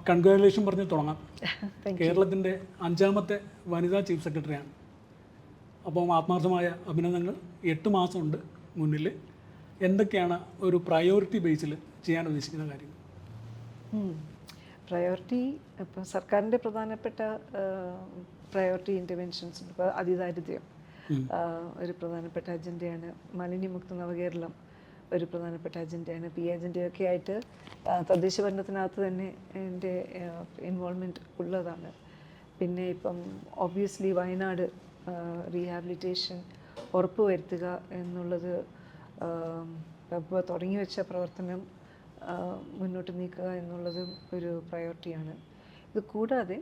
Congratulation പറഞ്ഞ് തുടങ്ങാം. Thank you. കേരളത്തിൻ്റെ 5ാമത്തെ വനിതാ ചീഫ് സെക്രട്ടറിയാണ്. അപ്പം ആത്മാർത്ഥമായ അഭിനന്ദനങ്ങൾ. 8 മാസമുണ്ട് മുന്നിൽ. എന്തൊക്കെയാണ് ഒരു പ്രയോറിറ്റി ബേസിൽ ചെയ്യാൻ ഉദ്ദേശിക്കുന്ന കാര്യങ്ങൾ? പ്രയോറിറ്റി ഇപ്പോൾ സർക്കാരിൻ്റെ പ്രധാനപ്പെട്ട പ്രയോറിറ്റി ഇൻ്റർവെൻഷൻസ് ഉണ്ട്. ഇപ്പോൾ അതിദാരിദ്ര്യം ഒരു പ്രധാനപ്പെട്ട അജണ്ടയാണ്. മാലിന്യമുക്ത നവകേരളം ഒരു പ്രധാനപ്പെട്ട അജണ്ടയാണ്. ഈ അജണ്ടയൊക്കെ ആയിട്ട് തദ്ദേശ ഭരണത്തിനകത്ത് തന്നെ എൻ്റെ ഇൻവോൾവ്മെൻറ്റ് ഉള്ളതാണ്. പിന്നെ ഇപ്പം ഒബ്വിയസ്ലി വയനാട് റീഹാബിലിറ്റേഷൻ ഉറപ്പുവരുത്തുക എന്നുള്ളത് ഇപ്പോൾ തുടങ്ങി വെച്ച പ്രവർത്തനം മുന്നോട്ട് നീക്കുക എന്നുള്ളതും ഒരു പ്രയോറിറ്റിയാണ്. ഇത് കൂടാതെ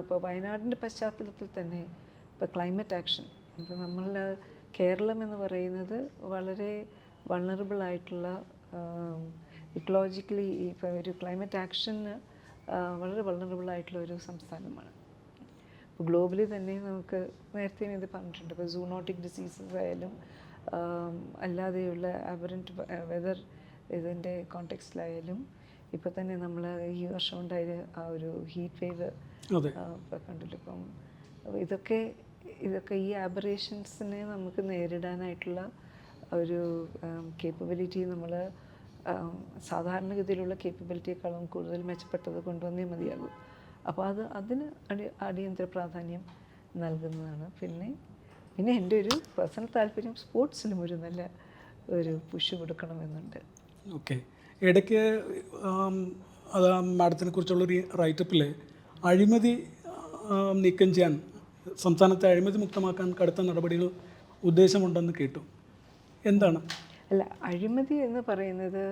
ഇപ്പോൾ വയനാടിൻ്റെ പശ്ചാത്തലത്തിൽ തന്നെ ഇപ്പോൾ ക്ലൈമറ്റ് ആക്ഷൻ, ഇപ്പോൾ നമ്മൾ കേരളം എന്ന് പറയുന്നത് വളരെ വൾണറബിൾ ആയിട്ടുള്ള ഇക്കോളജിക്കലി ഇപ്പോൾ ഒരു ക്ലൈമറ്റ് ആക്ഷന് വളരെ വൾണറബിൾ ആയിട്ടുള്ള ഒരു സംസ്ഥാനമാണ്. ഇപ്പോൾ ഗ്ലോബലി തന്നെ നമുക്ക് നേരത്തെ ഇത് പറഞ്ഞിട്ടുണ്ട്. ഇപ്പോൾ സൂണോട്ടിക് ഡിസീസസ് ആയാലും അല്ലാതെയുള്ള അബറൻറ്റ് വെതർ ഇതിൻ്റെ കോണ്ടെക്സ്റ്റിലായാലും ഇപ്പോൾ തന്നെ നമ്മൾ ഈ വർഷം ഉണ്ടായ ആ ഒരു ഹീറ്റ് വേവ് ഇപ്പോൾ കണ്ടില്ല. ഇപ്പം ഇതൊക്കെ ഈ ആബറേഷൻസിനെ നമുക്ക് നേരിടാനായിട്ടുള്ള ഒരു കേപ്പബിലിറ്റി നമ്മൾ സാധാരണഗതിയിലുള്ള കേപ്പബിലിറ്റിയേക്കാളും കൂടുതൽ മെച്ചപ്പെട്ടത് കൊണ്ടുവന്നേ മതിയാകും. അപ്പോൾ അതിന് അടിയന്തര പ്രാധാന്യം നൽകുന്നതാണ്. പിന്നെ എൻ്റെ ഒരു പേഴ്സണൽ താല്പര്യം സ്പോർട്സിലും ഒരു നല്ല ഒരു പുഷ് കൊടുക്കണമെന്നുണ്ട്. ഓക്കെ. ഇടയ്ക്ക് അത് മാഡത്തിനെ കുറിച്ചുള്ളൊരു റൈറ്റപ്പിൽ അഴിമതി നീക്കം ചെയ്യാൻ, സംസ്ഥാനത്തെ അഴിമതി മുക്തമാക്കാൻ കടുത്ത നടപടികൾ ഉദ്ദേശമുണ്ടെന്ന് കേട്ടു. എന്താണ്? അല്ല, അഴിമതി എന്ന് പറയുന്നത്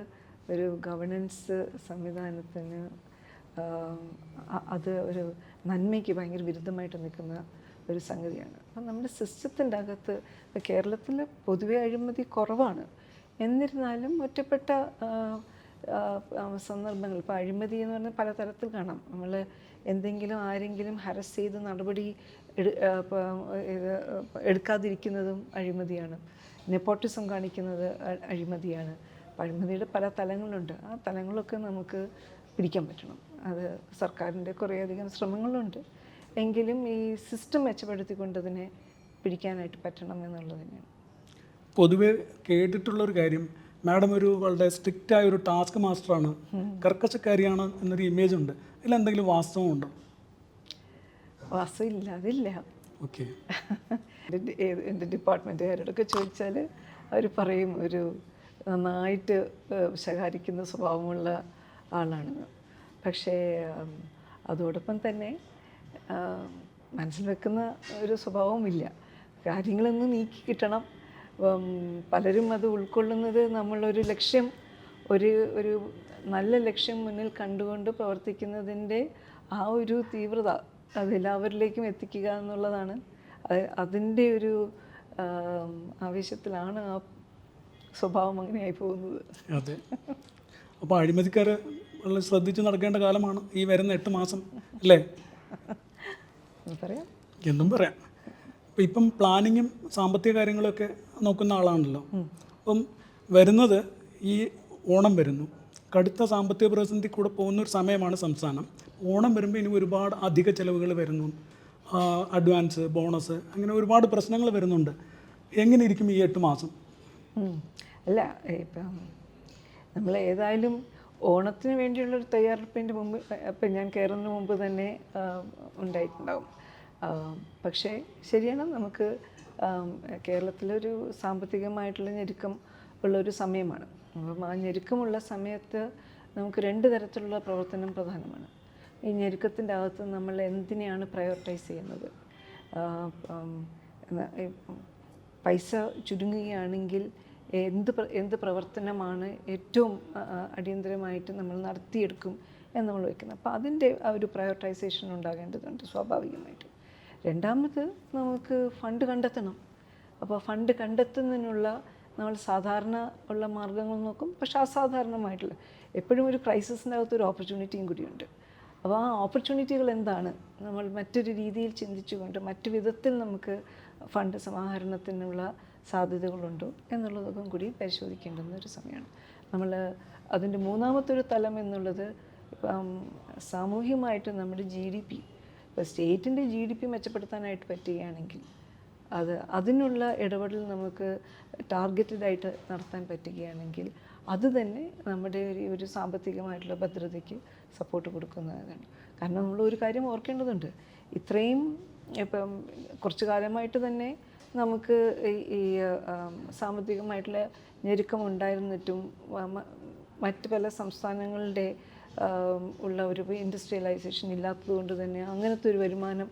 ഒരു ഗവർണൻസ് സംവിധാനത്തിന് അത് ഒരു നന്മയ്ക്ക് ഭയങ്കര വിരുദ്ധമായിട്ട് നിൽക്കുന്ന ഒരു സംഗതിയാണ്. അപ്പം നമ്മുടെ സിസ്റ്റത്തിൻ്റെ അകത്ത് ഇപ്പോൾ കേരളത്തിൽ പൊതുവെ അഴിമതി കുറവാണ്. എന്നിരുന്നാലും ഒറ്റപ്പെട്ട സന്ദർഭങ്ങൾ, ഇപ്പോൾ അഴിമതി എന്ന് പറഞ്ഞാൽ പലതരത്തിൽ കാണാം. നമ്മൾ എന്തെങ്കിലും ആരെങ്കിലും ഹരസ് ചെയ്ത് നടപടി എടുക്കാതിരിക്കുന്നതും അഴിമതിയാണ്. നെപ്പോട്ടിസം കാണിക്കുന്നത് അഴിമതിയാണ്. അഴിമതിയുടെ പല തലങ്ങളുണ്ട്. ആ തലങ്ങളൊക്കെ നമുക്ക് പിടിക്കാൻ പറ്റണം. അത് സർക്കാരിൻ്റെ കുറേയധികം ശ്രമങ്ങളുണ്ട്. എങ്കിലും ഈ സിസ്റ്റം മെച്ചപ്പെടുത്തിക്കൊണ്ടതിനെ പിടിക്കാനായിട്ട് പറ്റണം എന്നുള്ളത് തന്നെയാണ്. പൊതുവെ കേട്ടിട്ടുള്ളൊരു കാര്യം, മാഡം ഒരു വളരെ സ്ട്രിക്റ്റായ ഒരു ടാസ്ക് മാസ്റ്ററാണ്, കർക്കശക്കാരിയാണ് എന്നൊരു ഇമേജ് ഉണ്ട്. ഇതിൽ എന്തെങ്കിലും വാസ്തവമുണ്ടോ? വാസ്തവം ഇല്ല, അതില്ല. ഓക്കെ. എൻ്റെ ഡിപ്പാർട്ട്മെൻറ്റുകാരോടൊക്കെ ചോദിച്ചാൽ അവർ പറയും ഒരു നന്നായിട്ട് ശകാരിക്കുന്ന സ്വഭാവമുള്ള ആളാണെന്ന്. പക്ഷേ അതോടൊപ്പം തന്നെ മനസ്സിൽ വെക്കുന്ന ഒരു സ്വഭാവവുമില്ല. കാര്യങ്ങളൊന്നും നീക്കി കിട്ടണം. പലരും അത് ഉൾക്കൊള്ളുന്നത് നമ്മളൊരു ലക്ഷ്യം, ഒരു നല്ല ലക്ഷ്യം മുന്നിൽ കണ്ടുകൊണ്ട് പ്രവർത്തിക്കുന്നതിൻ്റെ ആ ഒരു തീവ്രത അതെല്ലാവരിലേക്കും എത്തിക്കുക എന്നുള്ളതാണ്. അതിൻ്റെ ഒരു ആവേശത്തിലാണ് ആ സ്വഭാവം അങ്ങനെയായി പോകുന്നത്. അതെ. അപ്പോൾ അഴിമതിക്കാർ വളരെ ശ്രദ്ധിച്ച് നടക്കേണ്ട കാലമാണ് ഈ വരുന്ന 8 മാസം, അല്ലേ? പറയാം, എന്തും പറയാം. അപ്പോൾ ഇപ്പം പ്ലാനിങ്ങും സാമ്പത്തിക കാര്യങ്ങളൊക്കെ നോക്കുന്ന ആളാണല്ലോ. അപ്പം വരുന്നത് ഈ ഓണം വരുന്നു, കടുത്ത സാമ്പത്തിക പ്രതിസന്ധി കൂടെ പോകുന്നൊരു സമയമാണ് സംസ്ഥാനം. ഓണം വരുമ്പോൾ ഇനി ഒരുപാട് അധിക ചിലവുകൾ വരുന്നു, അഡ്വാൻസ്, ബോണസ്, അങ്ങനെ ഒരുപാട് പ്രശ്നങ്ങൾ വരുന്നുണ്ട്. എങ്ങനെ ഇരിക്കും ഈ 8 മാസം? അല്ല, ഇപ്പം നമ്മൾ ഏതായാലും ഓണത്തിന് വേണ്ടിയുള്ളൊരു തയ്യാറെടുപ്പിൻ്റെ മുമ്പ് ഇപ്പം ഞാൻ കയറുന്നതിന് മുമ്പ് തന്നെ ഉണ്ടായിട്ടുണ്ടാവും. പക്ഷേ ശരിയാണ്, നമുക്ക് കേരളത്തിലൊരു സാമ്പത്തികമായിട്ടുള്ള ഞെരുക്കം ഉള്ളൊരു സമയമാണ്. അപ്പം ആ ഞെരുക്കമുള്ള സമയത്ത് നമുക്ക് 2 തരത്തിലുള്ള പ്രവർത്തനം പ്രധാനമാണ്. ഈ ഞെരുക്കത്തിൻ്റെ അകത്ത് നമ്മൾ എന്തിനെയാണ് പ്രയോറിറ്റൈസ് ചെയ്യുന്നത്? പൈസ ചുരുങ്ങുകയാണെങ്കിൽ എന്ത് പ്രവർത്തനമാണ് ഏറ്റവും അടിയന്തരമായിട്ട് നമ്മൾ നടത്തിയെടുക്കും എന്ന് നമ്മൾ വയ്ക്കുന്നത്. അപ്പോൾ അതിൻ്റെ ആ ഒരു പ്രയോറിറ്റൈസേഷൻ ഉണ്ടാകേണ്ടതുണ്ട് സ്വാഭാവികമായിട്ട്. രണ്ടാമത് നമുക്ക് ഫണ്ട് കണ്ടെത്തണം. അപ്പോൾ ഫണ്ട് കണ്ടെത്തുന്നതിനുള്ള നമ്മൾ സാധാരണ ഉള്ള മാർഗ്ഗങ്ങൾ നോക്കും. പക്ഷേ അസാധാരണമായിട്ടുള്ള എപ്പോഴും ഒരു ക്രൈസിസിൻ്റെ അകത്ത് ഒരു ഓപ്പർച്യൂണിറ്റിയും കൂടിയുണ്ട്. അപ്പോൾ ആ ഓപ്പർച്യൂണിറ്റികൾ എന്താണ്, നമ്മൾ മറ്റൊരു രീതിയിൽ ചിന്തിച്ചുകൊണ്ട് മറ്റു വിധത്തിൽ നമുക്ക് ഫണ്ട് സമാഹരണത്തിനുള്ള സാധ്യതകളുണ്ടോ എന്നുള്ളതൊക്കെ കൂടി പരിശോധിക്കേണ്ടുന്ന ഒരു സമയമാണ്. നമ്മൾ അതിൻ്റെ മൂന്നാമത്തെ ഒരു തലം എന്നുള്ളത് ഇപ്പം സാമൂഹികമായിട്ട് നമ്മുടെ GDP, ഇപ്പോൾ സ്റ്റേറ്റിൻ്റെ GDP മെച്ചപ്പെടുത്താനായിട്ട് പറ്റുകയാണെങ്കിൽ അതിനുള്ള ഇടപെടൽ നമുക്ക് ടാർഗറ്റഡായിട്ട് നടത്താൻ പറ്റുകയാണെങ്കിൽ അത് തന്നെ നമ്മുടെ ഒരു സാമ്പത്തികമായിട്ടുള്ള ഭദ്രതയ്ക്ക് സപ്പോർട്ട് കൊടുക്കുന്നതാണ്. കാരണം നമ്മൾ ഒരു കാര്യം ഓർക്കേണ്ടതുണ്ട്, ഇത്രയും ഇപ്പം കുറച്ചു കാലമായിട്ട് തന്നെ നമുക്ക് ഈ സാമ്പത്തികമായിട്ടുള്ള ഞെരുക്കമുണ്ടായിരുന്നിട്ടും മറ്റ് പല സംസ്ഥാനങ്ങളുടെ ഉള്ള ഒരു ഇൻഡസ്ട്രിയലൈസേഷൻ ഇല്ലാത്തതുകൊണ്ട് തന്നെ അങ്ങനത്തെ ഒരു വരുമാനം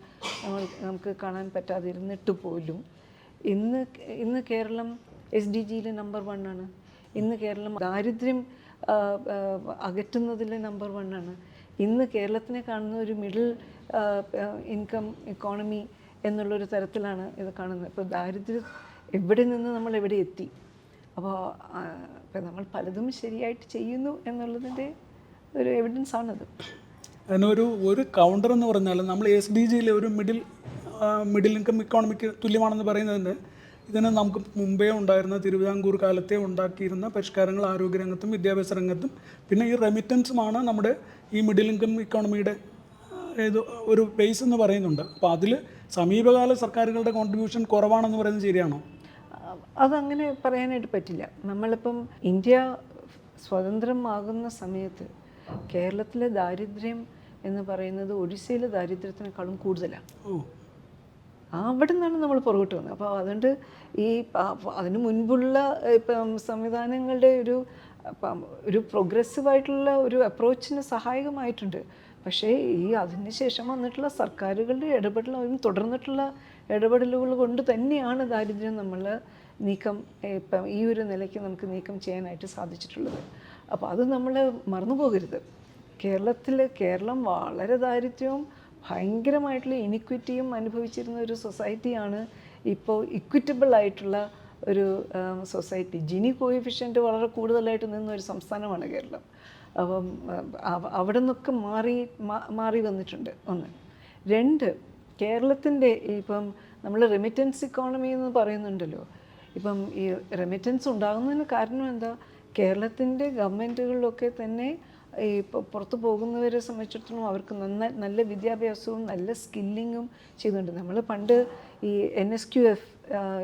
നമുക്ക് കാണാൻ പറ്റാതിരുന്നിട്ട് പോലും ഇന്ന് കേരളം SDGയിൽ നമ്പർ 1 ആണ്. ഇന്ന് കേരളം ദാരിദ്ര്യം അകറ്റുന്നതിൽ നമ്പർ 1 ആണ്. ഇന്ന് കേരളത്തിനെ കാണുന്ന ഒരു മിഡിൽ ഇൻകം ഇക്കോണമി എന്നുള്ളൊരു തരത്തിലാണ് ഇത് കാണുന്നത്. ഇപ്പോൾ ദാരിദ്ര്യം എവിടെ നിന്ന് നമ്മൾ എവിടെ എത്തി. അപ്പോൾ നമ്മൾ പലതും ശരിയായിട്ട് ചെയ്യുന്നു എന്നുള്ളതിൻ്റെ ഒരു എവിഡൻസ് ആണത്. അതിനൊരു കൗണ്ടർ എന്ന് പറഞ്ഞാൽ നമ്മൾ SDGയിൽ ഒരു മിഡിൽ ഇൻകം ഇക്കോണമിക്ക് തുല്യമാണെന്ന് പറയുന്നതിന് ഇതിന് നമുക്ക് മുമ്പേ ഉണ്ടായിരുന്ന തിരുവിതാംകൂർ കാലത്തെ ഉണ്ടാക്കിയിരുന്ന പരിഷ്കാരങ്ങൾ ആരോഗ്യരംഗത്തും വിദ്യാഭ്യാസ രംഗത്തും പിന്നെ ഈ റെമിറ്റൻസുമാണ് നമ്മുടെ ഈ മിഡിൽ ഇൻകം ഇക്കോണമിയുടെ ഒരു ബേസ് എന്ന് പറയുന്നുണ്ട്. അപ്പോൾ അതിൽ സമീപകാല സർക്കാരുകളുടെ കോൺട്രിബ്യൂഷൻ കുറവാണെന്ന് പറയുന്നത് ശരിയാണോ? അതങ്ങനെ പറയാനായിട്ട് പറ്റില്ല. നമ്മളിപ്പം ഇന്ത്യ സ്വതന്ത്രമാകുന്ന സമയത്ത് കേരളത്തിലെ ദാരിദ്ര്യം എന്ന് പറയുന്നത് ഒഡീഷയിലെ ദാരിദ്ര്യത്തിനേക്കാളും കൂടുതലാണ്. അവിടെ നിന്നാണ് നമ്മൾ പുറകോട്ട് വന്നത്. അപ്പോൾ അതുകൊണ്ട് അതിന് മുൻപുള്ള ഇപ്പം സംവിധാനങ്ങളുടെ ഒരു പ്രോഗ്രസീവായിട്ടുള്ള ഒരു അപ്രോച്ചിന് സഹായകമായിട്ടുണ്ട്. പക്ഷേ അതിന് ശേഷം വന്നിട്ടുള്ള സർക്കാരുകളുടെ ഇടപെടലും തുടർന്നിട്ടുള്ള ഇടപെടലുകൾ കൊണ്ട് തന്നെയാണ് ദാരിദ്ര്യം നമ്മൾ ഇപ്പം ഈ ഒരു നിലയ്ക്ക് നമുക്ക് നീക്കം ചെയ്യാനായിട്ട് സാധിച്ചിട്ടുള്ളത്. അപ്പോൾ അത് നമ്മൾ മറന്നു പോകരുത്. കേരളം വളരെ ദാരിദ്ര്യവും ഭയങ്കരമായിട്ടുള്ള ഇനിക്വിറ്റിയും അനുഭവിച്ചിരുന്ന ഒരു സൊസൈറ്റിയാണ്. ഇപ്പോൾ ഇക്വിറ്റബിൾ ആയിട്ടുള്ള ഒരു സൊസൈറ്റി, ജിനി കോഎഫിഷ്യൻ്റ് വളരെ കൂടുതലായിട്ട് നിന്നൊരു സംസ്ഥാനമാണ് കേരളം. അപ്പം അവിടെ നിന്നൊക്കെ മാറി വന്നിട്ടുണ്ട്. 1. 2, കേരളത്തിൻ്റെ ഇപ്പം നമ്മൾ റെമിറ്റൻസ് ഇക്കോണമി എന്ന് പറയുന്നുണ്ടല്ലോ. ഇപ്പം ഈ റെമിറ്റൻസ് ഉണ്ടാകുന്നതിന് കാരണം എന്താ? കേരളത്തിൻ്റെ ഗവൺമെൻറ്റുകളിലൊക്കെ തന്നെ ഈ പുറത്ത് പോകുന്നവരെ സംബന്ധിച്ചിടത്തോളം അവർക്ക് നല്ല വിദ്യാഭ്യാസവും നല്ല സ്കില്ലിങ്ങും ചെയ്യുന്നുണ്ട്. നമ്മൾ പണ്ട് ഈ NSQF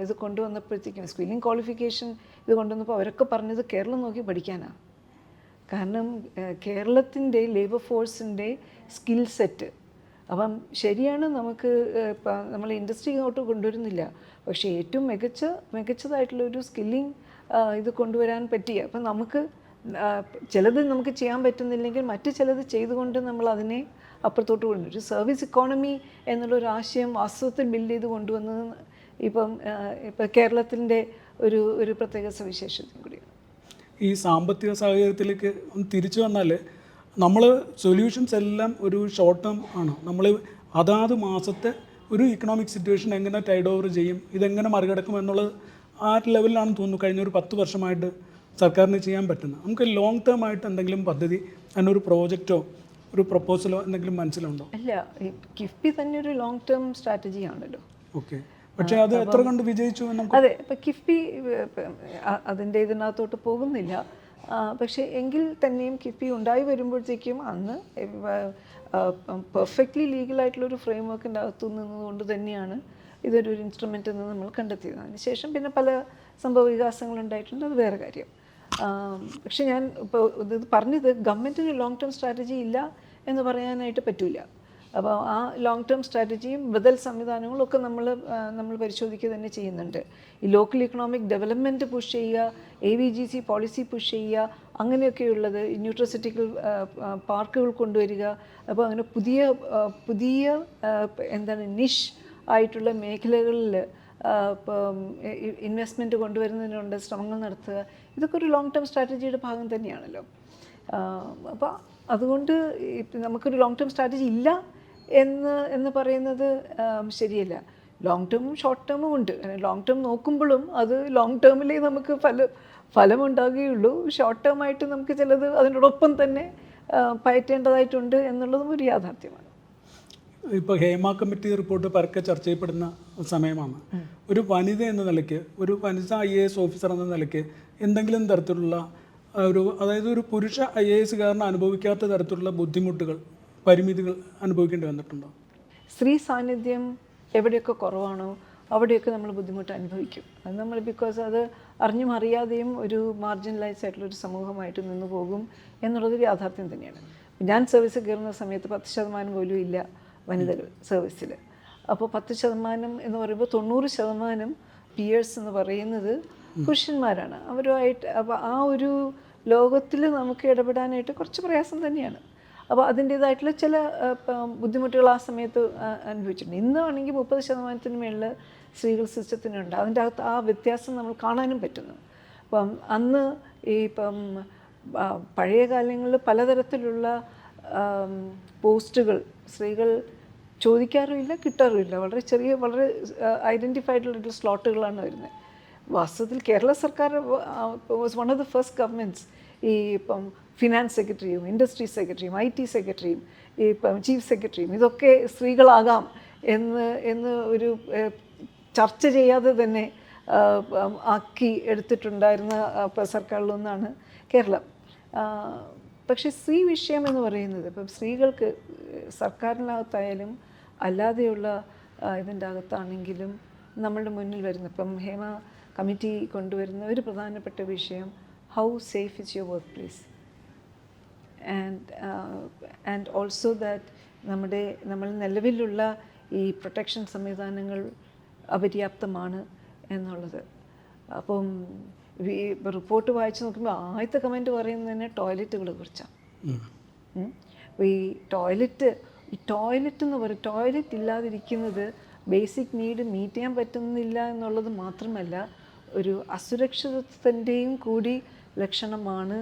ഇത് കൊണ്ടുവന്നപ്പോഴത്തേക്കും സ്കില്ലിംഗ് ക്വാളിഫിക്കേഷൻ ഇത് കൊണ്ടുവന്നപ്പോൾ അവരൊക്കെ പറഞ്ഞത് കേരളം നോക്കി പഠിക്കാനാണ്. കാരണം കേരളത്തിൻ്റെ ലേബർ ഫോഴ്സിൻ്റെ സ്കിൽ സെറ്റ് അപ്പം ശരിയാണ്. നമ്മൾ ഇൻഡസ്ട്രി ഇങ്ങോട്ട് കൊണ്ടുവരുന്നില്ല, പക്ഷേ ഏറ്റവും മികച്ചതായിട്ടുള്ളൊരു സ്കില്ലിംഗ് ഇത് കൊണ്ടുവരാൻ പറ്റിയ അപ്പം നമുക്ക് ചിലത് നമുക്ക് ചെയ്യാൻ പറ്റുന്നില്ലെങ്കിൽ മറ്റു ചിലത് ചെയ്തുകൊണ്ട് നമ്മൾ അതിനെ അപ്പുറത്തോട്ട് കൊണ്ടുവരും. ഒരു സർവീസ് ഇക്കോണമി എന്നുള്ളൊരു ആശയം വാസ്തവത്തിൽ ബിൽഡ് ചെയ്ത് കൊണ്ടുവന്നത് ഇപ്പം കേരളത്തിൻ്റെ ഒരു പ്രത്യേക സവിശേഷതയും കൂടിയാണ്. ഈ സാമ്പത്തിക സാഹചര്യത്തിലേക്ക് ഒന്ന് തിരിച്ചു വന്നാൽ നമ്മൾ സൊല്യൂഷൻസ് എല്ലാം ഒരു ഷോർട്ട് ടേം ആണ്. നമ്മൾ അതാത് മാസത്തെ ഒരു ഇക്കണോമിക് സിറ്റുവേഷൻ എങ്ങനെ ടൈഡ് ഓവർ ചെയ്യും, ഇതെങ്ങനെ മറികടക്കും എന്നുള്ളത് ആ ലെവലിലാണെന്ന് തോന്നുന്നു കഴിഞ്ഞ ഒരു 10 വർഷമായിട്ട് സർക്കാരിന് ചെയ്യാൻ പറ്റുന്നത്. നമുക്ക് ലോങ് ടേം ആയിട്ട് എന്തെങ്കിലും പദ്ധതി, അതിനൊരു പ്രോജക്റ്റോ ഒരു പ്രപ്പോസലോ എന്തെങ്കിലും മനസ്സിലുണ്ടോ? അല്ല, കിഫ്ബി തന്നെ ഒരു ലോങ് ടേം സ്ട്രാറ്റജി ആണല്ലോ. ഓക്കെ, പക്ഷേ അത് എത്ര കണ്ട് വിജയിച്ചു? അതെ, ഇപ്പം കിഫ്ബി അതിൻ്റെ ഇതിനകത്തോട്ട് പോകുന്നില്ല. പക്ഷേ എങ്കിൽ തന്നെയും കിഫ്ബി ഉണ്ടായി വരുമ്പോഴത്തേക്കും അന്ന് പെർഫെക്റ്റ്ലി ലീഗലായിട്ടുള്ളൊരു ഫ്രെയിം വർക്കിൻ്റെ അകത്തു നിന്നുകൊണ്ട് തന്നെയാണ് ഇതൊരു ഇൻസ്ട്രുമെൻ്റ് എന്ന് നമ്മൾ കണ്ടെത്തിയത്. അതിനുശേഷം പിന്നെ പല സംഭവ വികാസങ്ങളുണ്ടായിട്ടുണ്ട്, അത് വേറെ കാര്യം. പക്ഷെ ഞാൻ ഇപ്പോൾ ഇത് പറഞ്ഞത് ഗവൺമെൻറ്റിന് ലോങ് ടേം സ്ട്രാറ്റജി ഇല്ല എന്ന് പറയാനായിട്ട് പറ്റില്ല. അപ്പോൾ ആ ലോങ് ടേം സ്ട്രാറ്റജിയും ബദൽ സംവിധാനങ്ങളും ഒക്കെ നമ്മൾ പരിശോധിക്കുക തന്നെ ചെയ്യുന്നുണ്ട്. ഈ ലോക്കൽ ഇക്കണോമിക് ഡെവലപ്മെൻറ്റ് പുഷ് ചെയ്യുക, AVGC പോളിസി പുഷ് ചെയ്യുക, അങ്ങനെയൊക്കെയുള്ളത്, ന്യൂട്രസിറ്റിക്കൽ പാർക്കുകൾ കൊണ്ടുവരിക. അപ്പോൾ അങ്ങനെ പുതിയ എന്താണ് നിഷ് ആയിട്ടുള്ള മേഖലകളിൽ ഇൻവെസ്റ്റ്മെൻറ്റ് കൊണ്ടുവരുന്നതിനുണ്ട് ശ്രമങ്ങൾ നടത്തുക. ഇതൊക്കെ ഒരു ലോങ് ടേം സ്ട്രാറ്റജിയുടെ ഭാഗം തന്നെയാണല്ലോ. അപ്പോൾ അതുകൊണ്ട് നമുക്കൊരു ലോങ് ടേം സ്ട്രാറ്റജി ഇല്ല എന്ന് പറയുന്നത് ശരിയല്ല. ലോങ് ടേമും ഷോർട്ട് ടേമും ഉണ്ട്. ലോങ് ടേം നോക്കുമ്പോഴും അത് ലോങ് ടേമിലേ നമുക്ക് ഫലമുണ്ടാകുകയുള്ളൂ. ഷോർട്ട് ടേം ആയിട്ട് നമുക്ക് ചിലത് അതിനോടൊപ്പം തന്നെ പയറ്റേണ്ടതായിട്ടുണ്ട് എന്നുള്ളതും ഒരു യാഥാർത്ഥ്യമാണ്. ഇപ്പോൾ ഹേമ കമ്മിറ്റി റിപ്പോർട്ട് പരക്കെ ചർച്ച ചെയ്യപ്പെടുന്ന സമയമാണ്. ഒരു വനിത എന്ന നിലയ്ക്ക്, ഒരു വനിതാ IAS ഓഫീസർ എന്ന നിലയ്ക്ക് എന്തെങ്കിലും തരത്തിലുള്ള അതായത് ഒരു പുരുഷ IAS കാരന് അനുഭവിക്കാത്ത തരത്തിലുള്ള ബുദ്ധിമുട്ടുകൾ, പരിമിതികൾ അനുഭവിക്കേണ്ടി വന്നിട്ടുണ്ടോ? സ്ത്രീ സാന്നിധ്യം എവിടെയൊക്കെ കുറവാണോ അവിടെയൊക്കെ നമ്മൾ ബുദ്ധിമുട്ട് അനുഭവിക്കും. അത് നമ്മൾ ബിക്കോസ് അത് അറിഞ്ഞും അറിയാതെയും ഒരു മാർജിനലൈസ് ആയിട്ടുള്ളൊരു സമൂഹമായിട്ട് നിന്ന് പോകും എന്നുള്ളത് യാഥാർത്ഥ്യം തന്നെയാണ്. ഞാൻ സർവീസിൽ കയറുന്ന സമയത്ത് 10% പോലും ഇല്ല വനിതകൾ സർവീസിൽ. അപ്പോൾ 10% എന്ന് പറയുമ്പോൾ 90% പിയേഴ്സ് എന്ന് പറയുന്നത് പുരുഷന്മാരാണ്. അവരുമായിട്ട് അപ്പോൾ ആ ഒരു ലോകത്തിൽ നമുക്ക് ഇടപെടാനായിട്ട് കുറച്ച് പ്രയാസം തന്നെയാണ്. അപ്പോൾ അതിൻ്റേതായിട്ടുള്ള ചില ബുദ്ധിമുട്ടുകൾ ആ സമയത്ത് അനുഭവിച്ചിട്ടുണ്ട്. ഇന്നാണെങ്കിൽ 30% മേളിൽ സ്ത്രീകൾ സിസ്റ്റത്തിനുണ്ട്. അതിൻ്റെ അകത്ത് ആ വ്യത്യാസം നമ്മൾ കാണാനും പറ്റുന്നു. അപ്പം അന്ന് ഈ പഴയ കാലങ്ങളിൽ പലതരത്തിലുള്ള പോസ്റ്റുകൾ സ്ത്രീകൾ ചോദിക്കാറുമില്ല, കിട്ടാറുമില്ല. വളരെ ചെറിയ, വളരെ ഐഡൻറ്റിഫൈഡുള്ള സ്ലോട്ടുകളാണ് വരുന്നത്. വാസ്തവത്തിൽ കേരള സർക്കാർ was one of the first governments ഈ ഫിനാൻസ് സെക്രട്ടറിയും ഇൻഡസ്ട്രി സെക്രട്ടറിയും IT സെക്രട്ടറിയും ചീഫ് സെക്രട്ടറിയും ഇതൊക്കെ സ്ത്രീകളാകാം എന്ന് ഒരു ചർച്ച ചെയ്യാതെ തന്നെ ആക്കി എടുത്തിട്ടുണ്ടായിരുന്ന സർക്കാരിലൊന്നാണ് കേരളം. പക്ഷേ സ്ത്രീ വിഷയം എന്ന് പറയുന്നത് ഇപ്പം സ്ത്രീകൾക്ക് സർക്കാരിനകത്തായാലും അല്ലാതെയുള്ള ഇതിൻ്റെ അകത്താണെങ്കിലും നമ്മളുടെ മുന്നിൽ വരുന്ന ഇപ്പം ഹേമ കമ്മിറ്റി കൊണ്ടുവരുന്ന ഒരു പ്രധാനപ്പെട്ട വിഷയം how safe is your work place and also that നമ്മൾ നിലവിലുള്ള ഈ പ്രൊട്ടക്ഷൻ സംവിധാനങ്ങൾ അപര്യാപ്തമാണ് എന്നുള്ളത്. അപ്പം റിപ്പോർട്ട് വായിച്ച് നോക്കുമ്പോൾ ആദ്യത്തെ കമൻറ്റ് പറയുന്നത് തന്നെ ടോയ്ലറ്റുകളെ കുറിച്ചാണ്. ഈ ടോയ്ലറ്റ് എന്ന് പറയും, ടോയ്ലറ്റ് ഇല്ലാതിരിക്കുന്നത് ബേസിക് നീഡ് മീറ്റ് ചെയ്യാൻ പറ്റുന്നില്ല എന്നുള്ളത് മാത്രമല്ല ഒരു അസുരക്ഷിതത്വത്തിൻ്റെയും കൂടി ലക്ഷണമാണ്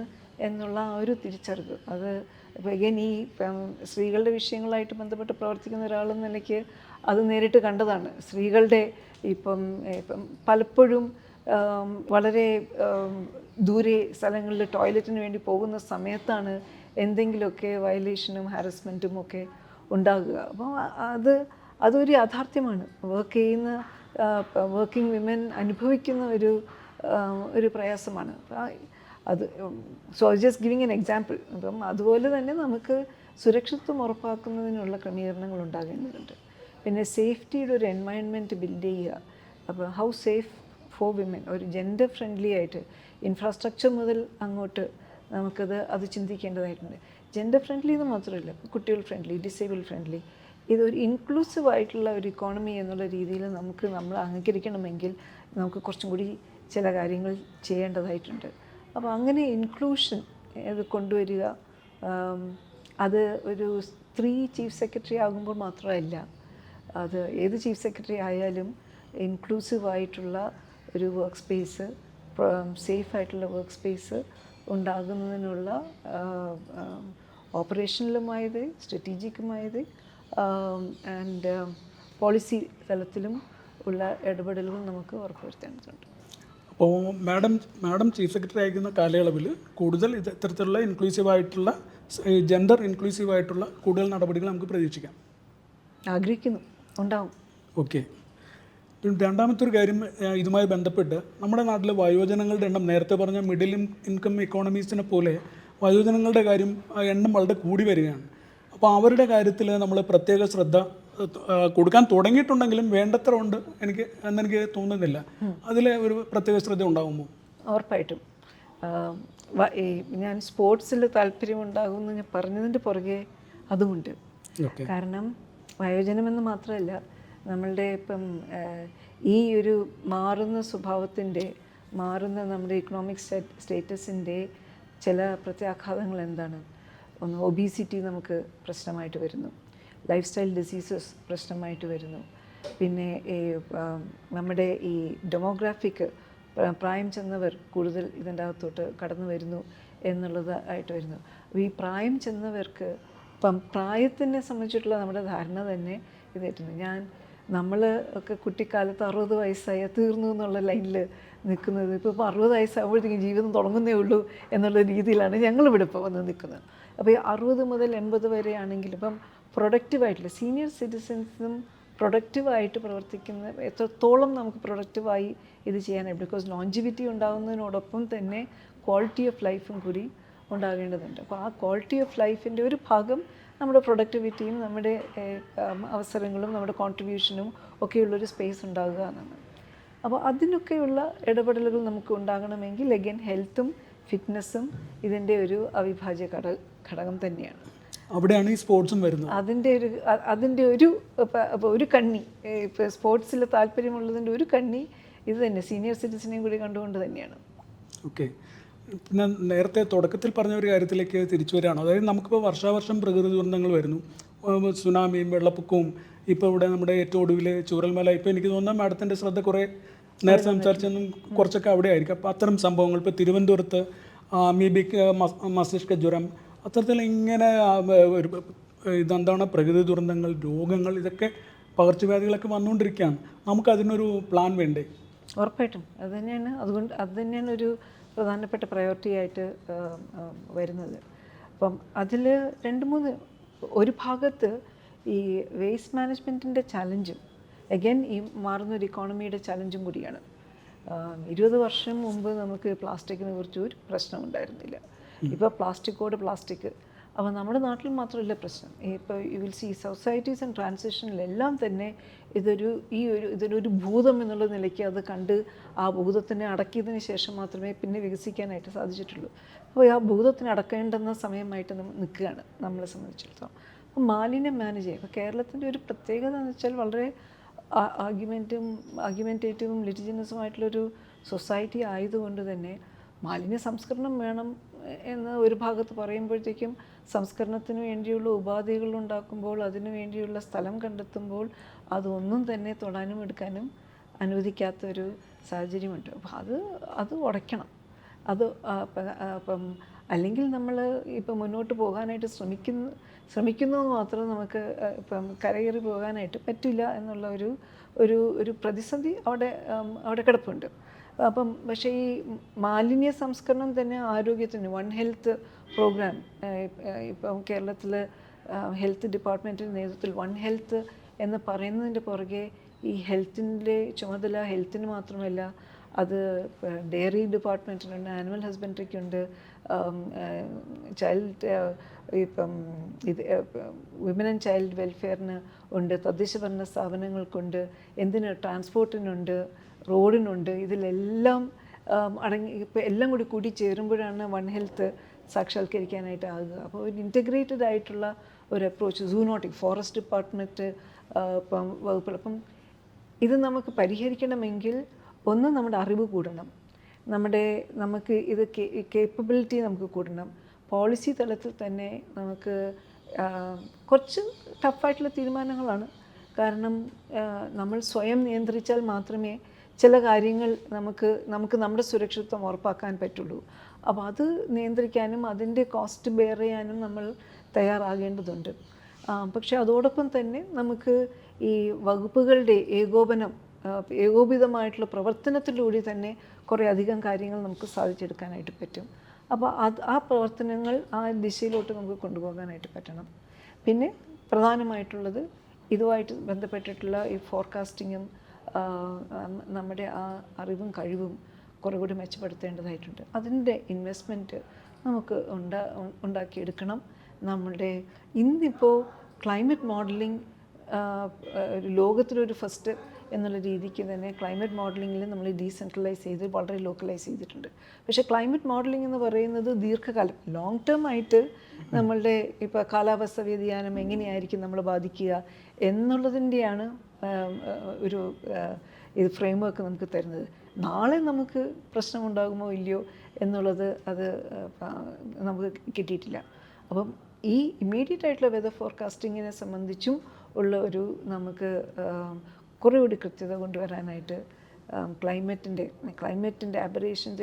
എന്നുള്ള ആ ഒരു തിരിച്ചറിവ്. അത് ഇപ്പോൾ എഗൈൻ ഈ സ്ത്രീകളുടെ വിഷയങ്ങളായിട്ട് ബന്ധപ്പെട്ട് പ്രവർത്തിക്കുന്ന ഒരാളെന്ന നിലയ്ക്ക് അത് നേരിട്ട് കണ്ടതാണ്. സ്ത്രീകളുടെ ഇപ്പം പലപ്പോഴും വളരെ ദൂരെ സ്ഥലങ്ങളിൽ ടോയ്ലറ്റിന് വേണ്ടി പോകുന്ന സമയത്താണ് എന്തെങ്കിലുമൊക്കെ വയലേഷനും ഹാരസ്മെൻറ്റും ഒക്കെ ഉണ്ടാകുക. അപ്പോൾ അതൊരു യാഥാർത്ഥ്യമാണ്. വർക്കിംഗ് വിമൻ അനുഭവിക്കുന്ന ഒരു പ്രയാസമാണ് അത്. So just giving an example. അപ്പം അതുപോലെ തന്നെ നമുക്ക് സുരക്ഷിതത്വം ഉറപ്പാക്കുന്നതിനുള്ള ക്രമീകരണങ്ങൾ ഉണ്ടാകേണ്ടതുണ്ട്. പിന്നെ സേഫ്റ്റിയുടെ ഒരു എൻവയൺമെൻറ്റ് ബിൽഡ് ചെയ്യുക. അപ്പോൾ ഹൗ സേഫ് ഫോർ വിമൻ, ഒരു ജെൻഡർ ഫ്രണ്ട്ലി ആയിട്ട് ഇൻഫ്രാസ്ട്രക്ചർ മുതൽ അങ്ങോട്ട് അത് ചിന്തിക്കേണ്ടതായിട്ടുണ്ട്. ജെൻഡർ ഫ്രണ്ട്ലി എന്ന് മാത്രമല്ല, കുട്ടികൾ ഫ്രണ്ട്ലി, ഡിസേബിൾ ഫ്രണ്ട്ലി, ഇതൊരു ഇൻക്ലൂസീവ് ആയിട്ടുള്ള ഒരു ഇക്കോണമി എന്നുള്ള രീതിയിൽ നമ്മൾ അംഗീകരിക്കണമെങ്കിൽ നമുക്ക് കുറച്ചും കൂടി ചില കാര്യങ്ങൾ ചെയ്യേണ്ടതായിട്ടുണ്ട്. അപ്പോൾ അങ്ങനെ ഇൻക്ലൂഷൻ ഇത് കൊണ്ടുവരിക, അത് ഒരു സ്ത്രീ ചീഫ് സെക്രട്ടറി ആകുമ്പോൾ മാത്രമല്ല, അത് ഏത് ചീഫ് സെക്രട്ടറി ആയാലും ഇൻക്ലൂസീവായിട്ടുള്ള ഒരു വർക്ക് സ്പേസ്, സേഫായിട്ടുള്ള വർക്ക് സ്പേസ് ഉണ്ടാകുന്നതിനുള്ള ഓപ്പറേഷണലുമായത്, സ്ട്രാറ്റജിക്കുമായത് ആൻഡ് പോളിസി തലത്തിലും ഉള്ള ഇടപെടലുകൾ നമുക്ക് ഉറപ്പുവരുത്തേണ്ടതുണ്ട്. അപ്പോൾ മാഡം ചീഫ് സെക്രട്ടറി ആയിരിക്കുന്ന കാലയളവിൽ കൂടുതൽ ഇത്തരത്തിലുള്ള ഇൻക്ലൂസീവായിട്ടുള്ള ജെൻഡർ ഇൻക്ലൂസീവായിട്ടുള്ള കൂടുതൽ നടപടികൾ നമുക്ക് പ്രതീക്ഷിക്കാം. ആഗ്രഹിക്കുന്നു, ഉണ്ടാവും. ഓക്കെ. രണ്ടാമത്തെ ഒരു കാര്യം ഇതുമായി ബന്ധപ്പെട്ട് നമ്മുടെ നാട്ടിലെ വയോജനങ്ങളുടെ എണ്ണം, നേരത്തെ പറഞ്ഞ മിഡിൽ ഇൻകം ഇക്കോണമീസിനെ പോലെ വയോജനങ്ങളുടെ കാര്യം എണ്ണം വളരെ കൂടി വരികയാണ്. അപ്പോൾ അവരുടെ കാര്യത്തിൽ നമ്മൾ പ്രത്യേക ശ്രദ്ധ കൊടുക്കാൻ തുടങ്ങിയിട്ടുണ്ടെങ്കിലും വേണ്ടത്ര ഉണ്ട് എന്നെനിക്ക് തോന്നുന്നില്ല. അതിൽ ഒരു പ്രത്യേക ശ്രദ്ധ ഉണ്ടാകുമോ? ഉറപ്പായിട്ടും. ഞാൻ സ്പോർട്സിൽ താല്പര്യമുണ്ടാകുമെന്ന് ഞാൻ പറഞ്ഞതിൻ്റെ പുറകെ അതുമുണ്ട്. കാരണം വയോജനമെന്ന് മാത്രമല്ല, നമ്മളുടെ ഇപ്പം ഈ ഒരു മാറുന്ന സ്വഭാവത്തിൻ്റെ, മാറുന്ന നമ്മുടെ ഇക്കണോമിക് സ്റ്റേറ്റസിൻ്റെ ചില പ്രത്യാഘാതങ്ങൾ എന്താണ്? ഒന്ന്, ഒബീസിറ്റി നമുക്ക് പ്രശ്നമായിട്ട് വരുന്നു, ലൈഫ് സ്റ്റൈൽ ഡിസീസസ് പ്രശ്നമായിട്ട് വരുന്നു, പിന്നെ നമ്മുടെ ഈ ഡെമോഗ്രാഫിക് പ്രായം ചെന്നവർ കൂടുതൽ ഇതിൻ്റെ അകത്തോട്ട് കടന്നു വരുന്നു എന്നുള്ളതായിട്ട് വരുന്നു. അപ്പോൾ ഈ പ്രായം ചെന്നവർക്ക് ഇപ്പം പ്രായത്തിനെ സംബന്ധിച്ചിട്ടുള്ള നമ്മുടെ ധാരണ തന്നെ ഇതായിട്ടുണ്ട്. നമ്മൾ ഒക്കെ കുട്ടിക്കാലത്ത് 60 വയസ്സായ തീർന്നു എന്നുള്ള ലൈനിൽ നിൽക്കുന്നത്. ഇപ്പോൾ 60 വയസ്സാകുമ്പോഴത്തേക്കും ജീവിതം തുടങ്ങുന്നേ ഉള്ളൂ എന്നുള്ള രീതിയിലാണ് ഞങ്ങളിവിടെ ഇപ്പോൾ വന്ന് നിൽക്കുന്നത്. അപ്പോൾ ഈ 60 മുതൽ 80 വരെ ആണെങ്കിൽ ഇപ്പം പ്രൊഡക്റ്റീവായിട്ടുള്ള സീനിയർ സിറ്റിസൻസും പ്രൊഡക്റ്റീവായിട്ട് പ്രവർത്തിക്കുന്ന, എത്രത്തോളം നമുക്ക് പ്രൊഡക്റ്റീവായി ഇത് ചെയ്യാനായിട്ട്, ബിക്കോസ് ലോഞ്ചിവിറ്റി ഉണ്ടാകുന്നതിനോടൊപ്പം തന്നെ ക്വാളിറ്റി ഓഫ് ലൈഫും കൂടി ഉണ്ടാകേണ്ടതുണ്ട്. അപ്പോൾ ആ ക്വാളിറ്റി ഓഫ് ലൈഫിൻ്റെ ഒരു ഭാഗം നമ്മുടെ പ്രൊഡക്ടിവിറ്റിയും നമ്മുടെ അവസരങ്ങളും നമ്മുടെ കോൺട്രിബ്യൂഷനും ഒക്കെയുള്ളൊരു സ്പേസ് ഉണ്ടാകുക എന്നാണ്. അപ്പോൾ അതിനൊക്കെയുള്ള ഇടപെടലുകൾ നമുക്ക് ഉണ്ടാകണമെങ്കിൽ അഗൈൻ ഹെൽത്തും ഫിറ്റ്നസ്സും ഇതിൻ്റെ ഒരു അവിഭാജ്യ ഘടകം തന്നെയാണ്. അവിടെയാണ് ഈ സ്പോർട്സും വരുന്നത്. അതിൻ്റെ ഒരു കണ്ണി, ഇപ്പോൾ സ്പോർട്സിൽ താല്പര്യമുള്ളതിൻ്റെ ഒരു കണ്ണി ഇത് തന്നെ സീനിയർ സിറ്റിസനെയും കൂടി കണ്ടുകൊണ്ട് തന്നെയാണ്. ഓക്കെ, പിന്നെ നേരത്തെ തുടക്കത്തിൽ പറഞ്ഞ ഒരു കാര്യത്തിലേക്ക് തിരിച്ചു വരികയാണ്. അതായത് നമുക്കിപ്പോൾ വർഷാവർഷം പ്രകൃതി ദുരന്തങ്ങൾ വരുന്നു, സുനാമിയും വെള്ളപ്പൊക്കവും. ഇപ്പോൾ ഇവിടെ നമ്മുടെ ഏറ്റവും ഒടുവിൽ ചൂരൽമല, ഇപ്പോൾ എനിക്ക് തോന്നുന്നത് മാഡത്തിൻ്റെ ശ്രദ്ധ കുറേ നേരത്തെ സംസാരിച്ചൊന്നും കുറച്ചൊക്കെ അവിടെ ആയിരിക്കും. അപ്പോൾ അത്തരം സംഭവങ്ങൾ ഇപ്പോൾ തിരുവനന്തപുരത്ത് അമീബിക് മസ്തിഷ്ക ജ്വരം, അത്തരത്തിൽ ഇങ്ങനെ ഇതെന്താണ് പ്രകൃതി ദുരന്തങ്ങൾ, രോഗങ്ങൾ, ഇതൊക്കെ പകർച്ചവ്യാധികളൊക്കെ വന്നുകൊണ്ടിരിക്കുകയാണ്. നമുക്കതിനൊരു പ്ലാൻ വേണ്ടേ? ഉറപ്പായിട്ടും അത് തന്നെയാണ് ഒരു പ്രധാനപ്പെട്ട പ്രയോറിറ്റി ആയിട്ട് വരുന്നത്. അപ്പം അതിൽ 2-3 ഒരു ഭാഗത്ത് ഈ വേസ്റ്റ് മാനേജ്മെൻറ്റിൻ്റെ ചലഞ്ചും അഗൈൻ ഈ മാറുന്നൊരു ഇക്കോണമിയുടെ ചലഞ്ചും കൂടിയാണ്. 20 വർഷം മുമ്പ് നമുക്ക് പ്ലാസ്റ്റിക്കിനെ കുറിച്ച് ഒരു പ്രശ്നം ഉണ്ടായിരുന്നില്ല. ഇപ്പോൾ പ്ലാസ്റ്റിക്. അപ്പോൾ നമ്മുടെ നാട്ടിൽ മാത്രമല്ല പ്രശ്നം, ഇപ്പോൾ you will see societies and ട്രാൻസിഷനിലെല്ലാം തന്നെ ഇതൊരു ഭൂതം എന്നുള്ള നിലയ്ക്ക് അത് കണ്ട് ആ ഭൂതത്തിനെ അടക്കിയതിന് ശേഷം മാത്രമേ പിന്നെ വികസിക്കാനായിട്ട് സാധിച്ചിട്ടുള്ളൂ. അപ്പോൾ ആ ഭൂതത്തിനെ അടക്കേണ്ടുന്ന സമയമായിട്ട് നിൽക്കുകയാണ് നമ്മളെ സംബന്ധിച്ചിടത്തോളം. അപ്പോൾ മാലിന്യം മാനേജ് ചെയ്യുക, ഇപ്പോൾ കേരളത്തിൻ്റെ ഒരു പ്രത്യേകത എന്ന് വെച്ചാൽ വളരെ ആർഗ്യുമെൻറ്റേറ്റീവും ലിറ്റിജിനസുമായിട്ടുള്ളൊരു സൊസൈറ്റി ആയതുകൊണ്ട് തന്നെ മാലിന്യ സംസ്കരണം വേണം എന്ന് ഒരു ഭാഗത്ത് പറയുമ്പോഴത്തേക്കും സംസ്കരണത്തിന് വേണ്ടിയുള്ള ഉപാധികൾ ഉണ്ടാക്കുമ്പോൾ അതിനു വേണ്ടിയുള്ള സ്ഥലം കണ്ടെത്തുമ്പോൾ അതൊന്നും തന്നെ തൊടാനും എടുക്കാനും അനുവദിക്കാത്തൊരു സാഹചര്യമുണ്ട്. അപ്പോൾ അത് ഉടയ്ക്കണം. അപ്പം അല്ലെങ്കിൽ നമ്മൾ ഇപ്പം മുന്നോട്ട് പോകാനായിട്ട് ശ്രമിക്കുന്നത് മാത്രം നമുക്ക് ഇപ്പം കരകയറി പോകാനായിട്ട് പറ്റില്ല എന്നുള്ള ഒരു പ്രതിസന്ധി അവിടെ കിടപ്പുണ്ട്. അപ്പം പക്ഷേ ഈ മാലിന്യ സംസ്കരണം തന്നെ ആരോഗ്യത്തിന് വൺ ഹെൽത്ത് പ്രോഗ്രാം ഇപ്പം കേരളത്തിൽ ഹെൽത്ത് ഡിപ്പാർട്ട്മെൻറ്റിൻ്റെ നേതൃത്വത്തിൽ വൺ ഹെൽത്ത് എന്ന് പറയുന്നതിൻ്റെ പുറകെ ഈ ഹെൽത്തിൻ്റെ ചുമതല ഹെൽത്തിന് മാത്രമല്ല, അത് ഡയറി ഡിപ്പാർട്ട്മെൻറ്റിനുണ്ട്, ആനിമൽ ഹസ്ബൻഡറിക്കുണ്ട്, ചൈൽഡ് ഇപ്പം വിമൻ ആൻഡ് ചൈൽഡ് വെൽഫെയറിന് ഉണ്ട്, തദ്ദേശഭരണ സ്ഥാപനങ്ങൾക്കുണ്ട്, ട്രാൻസ്പോർട്ടിനുണ്ട്, റോഡിനുണ്ട്. ഇതിലെല്ലാം ഇപ്പോൾ എല്ലാം കൂടി ചേരുമ്പോഴാണ് വൺ ഹെൽത്ത് സാക്ഷാത്കരിക്കാനായിട്ടാകുക. അപ്പോൾ ഒരു ഇൻറ്റഗ്രേറ്റഡ് ആയിട്ടുള്ള ഒരു അപ്രോച്ച് സൂനോട്ടിക് ഫോറസ്റ്റ് ഡിപ്പാർട്ട്മെൻറ്റ് ഇപ്പം വകുപ്പുകൾ. അപ്പം ഇത് നമുക്ക് പരിഹരിക്കണമെങ്കിൽ ഒന്ന് നമ്മുടെ അറിവ് കൂടണം, നമുക്ക് ഇത് കേപ്പബിലിറ്റി നമുക്ക് കൂടണം. പോളിസി തലത്തിൽ തന്നെ നമുക്ക് കുറച്ച് ടഫായിട്ടുള്ള തീരുമാനങ്ങളാണ്. കാരണം നമ്മൾ സ്വയം നിയന്ത്രിച്ചാൽ മാത്രമേ ചില കാര്യങ്ങൾ നമുക്ക് നമ്മുടെ സുരക്ഷിതത്വം ഉറപ്പാക്കാൻ പറ്റുള്ളൂ. അപ്പോൾ അത് നിയന്ത്രിക്കാനും അതിൻ്റെ കോസ്റ്റ് ബെയർ ചെയ്യാനും നമ്മൾ തയ്യാറാകേണ്ടതുണ്ട്. പക്ഷേ അതോടൊപ്പം തന്നെ നമുക്ക് ഈ വകുപ്പുകളുടെ ഏകോപിതമായിട്ടുള്ള പ്രവർത്തനത്തിലൂടെ തന്നെ കുറേ അധികം കാര്യങ്ങൾ നമുക്ക് സാധിച്ചെടുക്കാനായിട്ട് പറ്റും. അപ്പോൾ ആ പ്രവർത്തനങ്ങൾ ആ ദിശയിലോട്ട് നമുക്ക് കൊണ്ടുപോകാനായിട്ട് പറ്റണം. പിന്നെ പ്രധാനമായിട്ടുള്ളത് ഇതുമായിട്ട് ബന്ധപ്പെട്ടിട്ടുള്ള ഈ ഫോർകാസ്റ്റിങ്ങും നമ്മുടെ ആ അറിവും കഴിവും കുറേ കൂടി മെച്ചപ്പെടുത്തേണ്ടതായിട്ടുണ്ട്. അതിൻ്റെ ഇൻവെസ്റ്റ്മെൻറ്റ് നമുക്ക് ഉണ്ടാക്കിയെടുക്കണം. ഇന്നിപ്പോൾ ക്ലൈമറ്റ് മോഡലിംഗ് ഒരു ലോകത്തിലൊരു ഫസ്റ്റ് എന്നുള്ള രീതിക്ക് തന്നെ ക്ലൈമറ്റ് മോഡലിങ്ങിൽ നമ്മൾ ഡീസെൻട്രലൈസ് ചെയ്ത് വളരെ ലോക്കലൈസ് ചെയ്തിട്ടുണ്ട്. പക്ഷേ ക്ലൈമറ്റ് മോഡലിംഗ് എന്ന് പറയുന്നത് ദീർഘകാലം ലോങ് ടേം ആയിട്ട് നമ്മളുടെ ഇപ്പോൾ കാലാവസ്ഥ വ്യതിയാനം എങ്ങനെയായിരിക്കും നമ്മളെ ബാധിക്കുക എന്നുള്ളതിൻ്റെയാണ് ഇത് ഫ്രെയിം വർക്ക് നമുക്ക് തരുന്നത്. നാളെ നമുക്ക് പ്രശ്നമുണ്ടാകുമോ ഇല്ലയോ എന്നുള്ളത് നമുക്ക് കിട്ടിയിട്ടില്ല. അപ്പം ഈ ഇമ്മീഡിയറ്റ് ആയിട്ടുള്ള വെതർ ഫോർകാസ്റ്റിങ്ങിനെ സംബന്ധിച്ചും ഉള്ള നമുക്ക് കുറേ കൂടി കൃത്യത കൊണ്ടുവരാനായിട്ട് ക്ലൈമറ്റിൻ്റെ അബറേഷൻസ്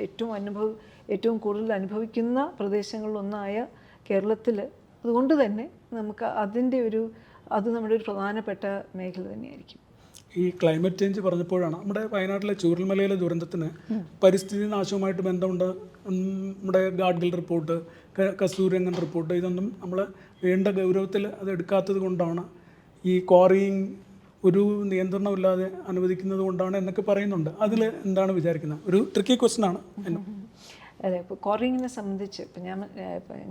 ഏറ്റവും കൂടുതൽ അനുഭവിക്കുന്ന പ്രദേശങ്ങളിലൊന്നായ കേരളത്തിൽ അതുകൊണ്ട് തന്നെ നമുക്ക് അത് നമ്മുടെ ഒരു പ്രധാനപ്പെട്ട മേഖല തന്നെയായിരിക്കും. ഈ ക്ലൈമറ്റ് ചേഞ്ച് പറഞ്ഞപ്പോഴാണ് നമ്മുടെ വയനാട്ടിലെ ചൂരൽമലയിലെ ദുരന്തത്തിന് പരിസ്ഥിതി നാശവുമായിട്ട് ബന്ധമുണ്ട്. നമ്മുടെ ഗാഡ്ഗിൽ റിപ്പോർട്ട്, കസ്തൂരിരംഗൻ റിപ്പോർട്ട്, ഇതൊന്നും നമ്മൾ വേണ്ട ഗൗരവത്തിൽ അത് എടുക്കാത്തത് കൊണ്ടാണ് ഈ ക്വാറിയിങ് ഒരു നിയന്ത്രണമില്ലാതെ അനുവദിക്കുന്നത് കൊണ്ടാണ് എന്നൊക്കെ പറയുന്നുണ്ട്. അതിൽ എന്താണ് വിചാരിക്കുന്നത്? ഒരു ട്രിക്കി ക്വസ്റ്റ്യൻ ആണ്. അതെ, ഇപ്പോൾ കോറിങ്ങിനെ സംബന്ധിച്ച് ഇപ്പം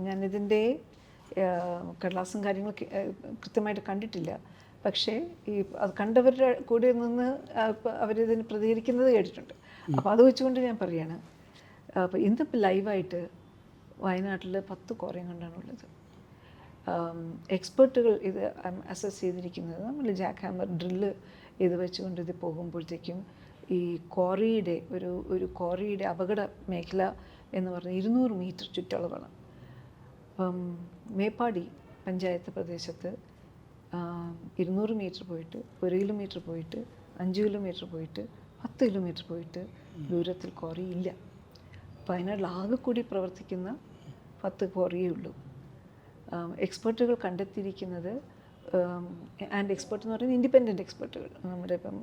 ഞാനിതിൻ്റെ കടലാസും കാര്യങ്ങളൊക്കെ കൃത്യമായിട്ട് കണ്ടിട്ടില്ല. പക്ഷേ ഈ അത് കണ്ടവരുടെ കൂടെ നിന്ന് അവരിതിന് പ്രതികരിക്കുന്നത് കേട്ടിട്ടുണ്ട്. അപ്പോൾ അത് വെച്ചുകൊണ്ട് ഞാൻ പറയുകയാണ്, അപ്പോൾ ഇന്നിപ്പോൾ ലൈവായിട്ട് വയനാട്ടിൽ 10 കോറിയം കൊണ്ടാണുള്ളത്. എക്സ്പേർട്ടുകൾ ഇത് അസസ് ചെയ്തിരിക്കുന്നത് നമ്മൾ ജാക്ക് ഹാമർ ഡ്രില്ല് ഇത് വെച്ചുകൊണ്ട് ഇത് പോകുമ്പോഴത്തേക്കും ഈ ക്വാറിയുടെ ഒരു ക്വാറിയുടെ അപകട മേഖല എന്ന് പറഞ്ഞാൽ 200 മീറ്റർ ചുറ്റളവാണ്. അപ്പം മേപ്പാടി പഞ്ചായത്ത് പ്രദേശത്ത് 200 മീറ്റർ പോയിട്ട്, 1 കിലോമീറ്റർ പോയിട്ട്, 5 കിലോമീറ്റർ പോയിട്ട്, 10 കിലോമീറ്റർ പോയിട്ട് ദൂരത്തിൽ ക്വാറി ഇല്ല. വയനാട്ടിൽ ആകെ കൂടി പ്രവർത്തിക്കുന്ന 10 ക്വാറിയേ ഉള്ളൂ. എക്സ്പേർട്ടുകൾ കണ്ടെത്തിയിരിക്കുന്നത്, ആൻഡ് എക്സ്പേർട്ട് എന്ന് പറയുന്നത് ഇൻഡിപെൻഡൻറ്റ് എക്സ്പേർട്ടുകൾ, നമ്മുടെ ഇപ്പം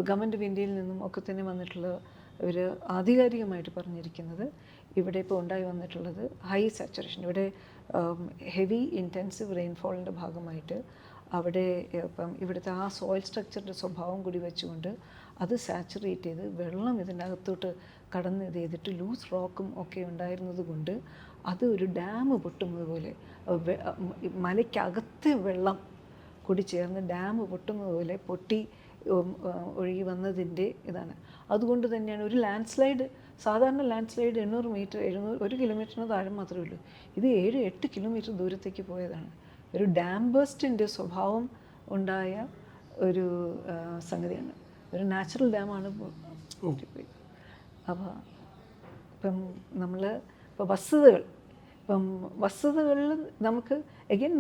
ഗവൺമെൻറ് ഓഫ് ഇന്ത്യയിൽ നിന്നും ഒക്കെ തന്നെ വന്നിട്ടുള്ള ഇവർ ആധികാരികമായിട്ട് പറഞ്ഞിരിക്കുന്നത് ഇവിടെ ഇപ്പോൾ ഉണ്ടായി വന്നിട്ടുള്ളത് ഹൈ സാച്ചുറേഷൻ, ഇവിടെ ഹെവി ഇൻറ്റൻസീവ് റെയിൻഫോളിൻ്റെ ഭാഗമായിട്ട് അവിടെ ഇപ്പം ഇവിടുത്തെ ആ സോയിൽ സ്ട്രക്ചറിൻ്റെ സ്വഭാവം കൂടി വെച്ചുകൊണ്ട് അത് സാച്ചുറേറ്റ് ചെയ്ത് വെള്ളം ഇതിനകത്തോട്ട് കടന്ന് ഇത് ചെയ്തിട്ട് ലൂസ് റോക്കും ഒക്കെ ഉണ്ടായിരുന്നത് കൊണ്ട് അത് ഒരു ഡാം പൊട്ടുന്നത് പോലെ, മലയ്ക്കകത്തെ വെള്ളം കൂടി ചേർന്ന് ഡാം പൊട്ടുന്നത് പോലെ പൊട്ടി ഒഴുകി വന്നതിൻ്റെ ഇതാണ്. അതുകൊണ്ട് തന്നെയാണ് ഒരു ലാൻഡ് സ്ലൈഡ്, സാധാരണ ലാൻഡ് സ്ലൈഡ് 800 മീറ്റർ 1 കിലോമീറ്ററിന് താഴെ മാത്രമേ ഉള്ളൂ. ഇത് 7-8 കിലോമീറ്റർ ദൂരത്തേക്ക് പോയതാണ്. ഒരു ഡാം ബേസ്റ്റിൻ്റെ സ്വഭാവം ഉണ്ടായ ഒരു സംഗതിയാണ്. ഒരു നാച്ചുറൽ ഡാമാണ് പോയി. അപ്പോൾ ഇപ്പം നമ്മൾ ഇപ്പോൾ വസ്തുതകളിൽ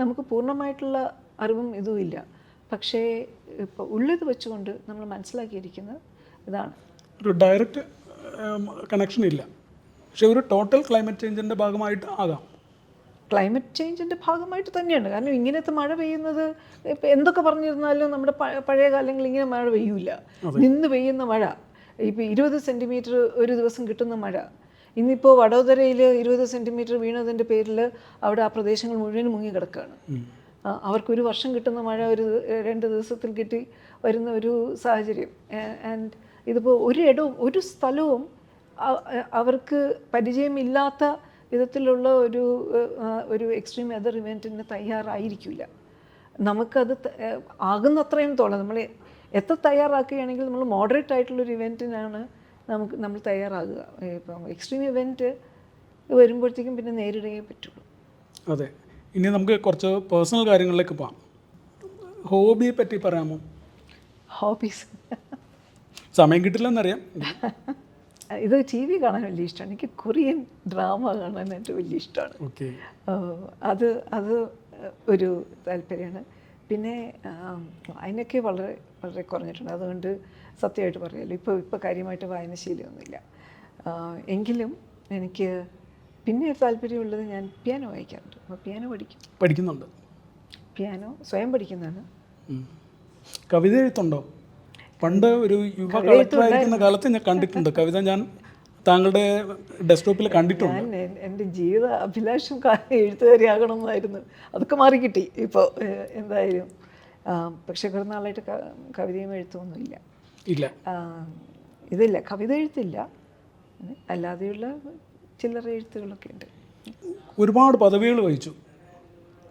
നമുക്ക് പൂർണ്ണമായിട്ടുള്ള അറിവും ഇതും ഇല്ല. പക്ഷേ ഇപ്പോൾ ഉള്ളത് വെച്ചുകൊണ്ട് നമ്മൾ മനസ്സിലാക്കിയിരിക്കുന്നത് ഇതാണ്. ഒരു ഡയറക്റ്റ് കണക്ഷൻ ഇല്ല, പക്ഷെ ഒരു ടോട്ടൽ ക്ലൈമറ്റ് ചേഞ്ചിൻ്റെ ഭാഗമായിട്ട് ആകാം. ക്ലൈമറ്റ് ചേഞ്ചിൻ്റെ ഭാഗമായിട്ട് തന്നെയാണ്. കാരണം ഇങ്ങനത്തെ മഴ പെയ്യുന്നത് ഇപ്പം എന്തൊക്കെ പറഞ്ഞിരുന്നാലും നമ്മുടെ പഴയ കാലങ്ങളിൽ ഇങ്ങനെ മഴ പെയ്യൂല. നിന്ന് പെയ്യുന്ന മഴ, ഇപ്പോൾ 20 സെൻറ്റിമീറ്റർ ഒരു ദിവസം കിട്ടുന്ന മഴ, ഇന്നിപ്പോൾ വഡോദരയിൽ 20 സെൻറ്റിമീറ്റർ വീണതിൻ്റെ പേരിൽ അവിടെ ആ പ്രദേശങ്ങൾ മുഴുവൻ മുങ്ങി കിടക്കുകയാണ്. അവർക്കൊരു വർഷം കിട്ടുന്ന മഴ 2 ദിവസത്തിൽ കിട്ടി വരുന്ന ഒരു സാഹചര്യം. ആൻഡ് ഇതിപ്പോൾ ഒരു സ്ഥലവും അവർക്ക് പരിചയമില്ലാത്ത വിധത്തിലുള്ള ഒരു എക്സ്ട്രീം വെതർ ഇവൻറ്റിന് തയ്യാറായിരിക്കില്ല. നമുക്കത് ആകുന്നത്രയും നമ്മൾ എത്ര തയ്യാറാക്കുകയാണെങ്കിൽ നമ്മൾ മോഡറേറ്റ് ആയിട്ടുള്ളൊരു ഇവൻറ്റിനാണ് നമ്മൾ തയ്യാറാകുക. ഇപ്പം എക്സ്ട്രീം ഇവൻറ്റ് വരുമ്പോഴത്തേക്കും പിന്നെ നേരിടുകയേ പറ്റുള്ളൂ. അതെ, ഇനി നമുക്ക് കുറച്ച് പേഴ്സണൽ കാര്യങ്ങളിലേക്ക് പോകാം. ഹോബിയെ പറ്റി പറയാമോ? ഹോബീസ് സമയം കിട്ടില്ലെന്നറിയാം. ഇത് TV കാണാൻ വലിയ ഇഷ്ടമാണ്. എനിക്ക് കൊറിയൻ ഡ്രാമ കാണാനായിട്ട് വലിയ ഇഷ്ടമാണ്. അത് ഒരു താല്പര്യമാണ്. പിന്നെ അതിനൊക്കെ വളരെ വളരെ കുറഞ്ഞിട്ടുണ്ട്. അതുകൊണ്ട് സത്യമായിട്ട് പറയാമല്ലോ, ഇപ്പോൾ കാര്യമായിട്ട് വായനശീലമൊന്നുമില്ല. എങ്കിലും എനിക്ക് പിന്നെ ഒരു താല്പര്യമുള്ളത്, ഞാൻ പിയാനോ വായിക്കാറുണ്ട്. അപ്പോൾ പിയാനോ പഠിക്കുന്നുണ്ട്. പിയാനോ സ്വയം പഠിക്കുന്നതാണ്. കവിത എഴുത്തുണ്ടോ? പണ്ട് ഒരു യുവ കളക്ടറായിരിക്കുന്ന കാലത്ത് ഞാൻ കണ്ടിട്ടുണ്ട് കവിത. ഞാൻ താങ്കളുടെ ഡെസ്ക്ടോപ്പിൽ കണ്ടിട്ടുണ്ട്. എൻ്റെ ജീവിത അഭിലാഷം എഴുത്തുകാരിയാകണമെന്നായിരുന്നു. അതൊക്കെ മാറിക്കിട്ടി ഇപ്പോൾ എന്തായാലും. പക്ഷേ കുറേ നാളായിട്ട് കവിതയും എഴുത്തൊന്നുമില്ല. ഇതില്ല, കവിത എഴുത്തില്ല, അല്ലാതെയുള്ള ചില്ലറ എഴുത്തുകളൊക്കെ ഉണ്ട്. ഒരുപാട് പദവികൾ വഹിച്ചു.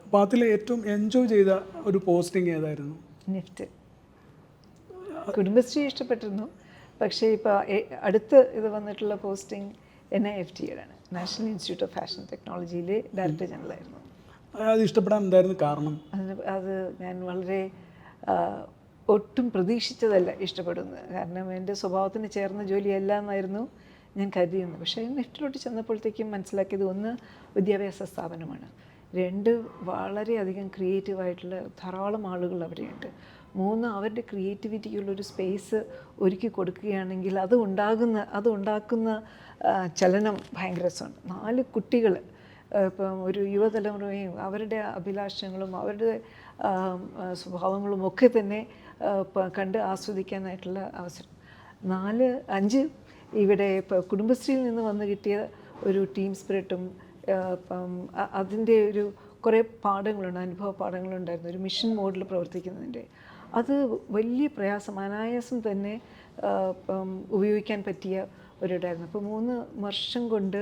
അപ്പോൾ അതിൽ ഏറ്റവും എൻജോയ് ചെയ്ത ഒരു പോസ്റ്റിംഗ് ഏതായിരുന്നു? നെഫ്റ്റ്. കുടുംബശ്രീ ഇഷ്ടപ്പെട്ടിരുന്നു. പക്ഷേ ഇപ്പോൾ അടുത്ത് ഇത് വന്നിട്ടുള്ള പോസ്റ്റിംഗ് NIFT-യിലാണ്, നാഷണൽ ഇൻസ്റ്റിറ്റ്യൂട്ട് ഓഫ് ഫാഷൻ ടെക്നോളജിയിലെ ഡയറക്ടർ ജനറൽ ആയിരുന്നു. അത് ഇഷ്ടപ്പെടാൻ എന്തായിരുന്നു കാരണം? അത് ഞാൻ വളരെ ഒട്ടും പ്രതീക്ഷിച്ചതല്ല ഇഷ്ടപ്പെടുന്നത്. കാരണം എൻ്റെ സ്വഭാവത്തിന് ചേർന്ന ജോലിയല്ല എന്നായിരുന്നു ഞാൻ കരുതിയിരുന്നത്. പക്ഷേ നെഫ്റ്റിലോട്ട് ചെന്നപ്പോഴത്തേക്കും മനസ്സിലാക്കിയത്, ഒന്ന് വിദ്യാഭ്യാസ സ്ഥാപനമാണ്, 2 വളരെയധികം ക്രിയേറ്റീവായിട്ടുള്ള ധാരാളം ആളുകൾ അവിടെയുണ്ട്, 3 അവരുടെ ക്രിയേറ്റിവിറ്റിക്കുള്ളൊരു സ്പേസ് ഒരുക്കി കൊടുക്കുകയാണെങ്കിൽ അത് ഉണ്ടാക്കുന്ന ചലനം ഭയങ്കര രസമാണ്. 4 കുട്ടികൾ, ഇപ്പം ഒരു യുവതലമുറയും അവരുടെ അഭിലാഷങ്ങളും അവരുടെ സ്വഭാവങ്ങളും ഒക്കെ തന്നെ കണ്ട് ആസ്വദിക്കാനായിട്ടുള്ള അവസരം. 5 ഇവിടെ ഇപ്പോൾ കുടുംബശ്രീയിൽ നിന്ന് വന്ന് കിട്ടിയ ഒരു ടീം സ്പിരിറ്റും ഇപ്പം അതിൻ്റെ ഒരു കുറേ പാഠങ്ങളുണ്ട്, അനുഭവ പാഠങ്ങളുണ്ടായിരുന്നു. ഒരു മിഷൻ മോഡിൽ പ്രവർത്തിക്കുന്നതിൻ്റെ അത് വലിയ അനായാസം തന്നെ ഉപയോഗിക്കാൻ പറ്റിയ ഒരിടായിരുന്നു. അപ്പോൾ 3 വർഷം കൊണ്ട്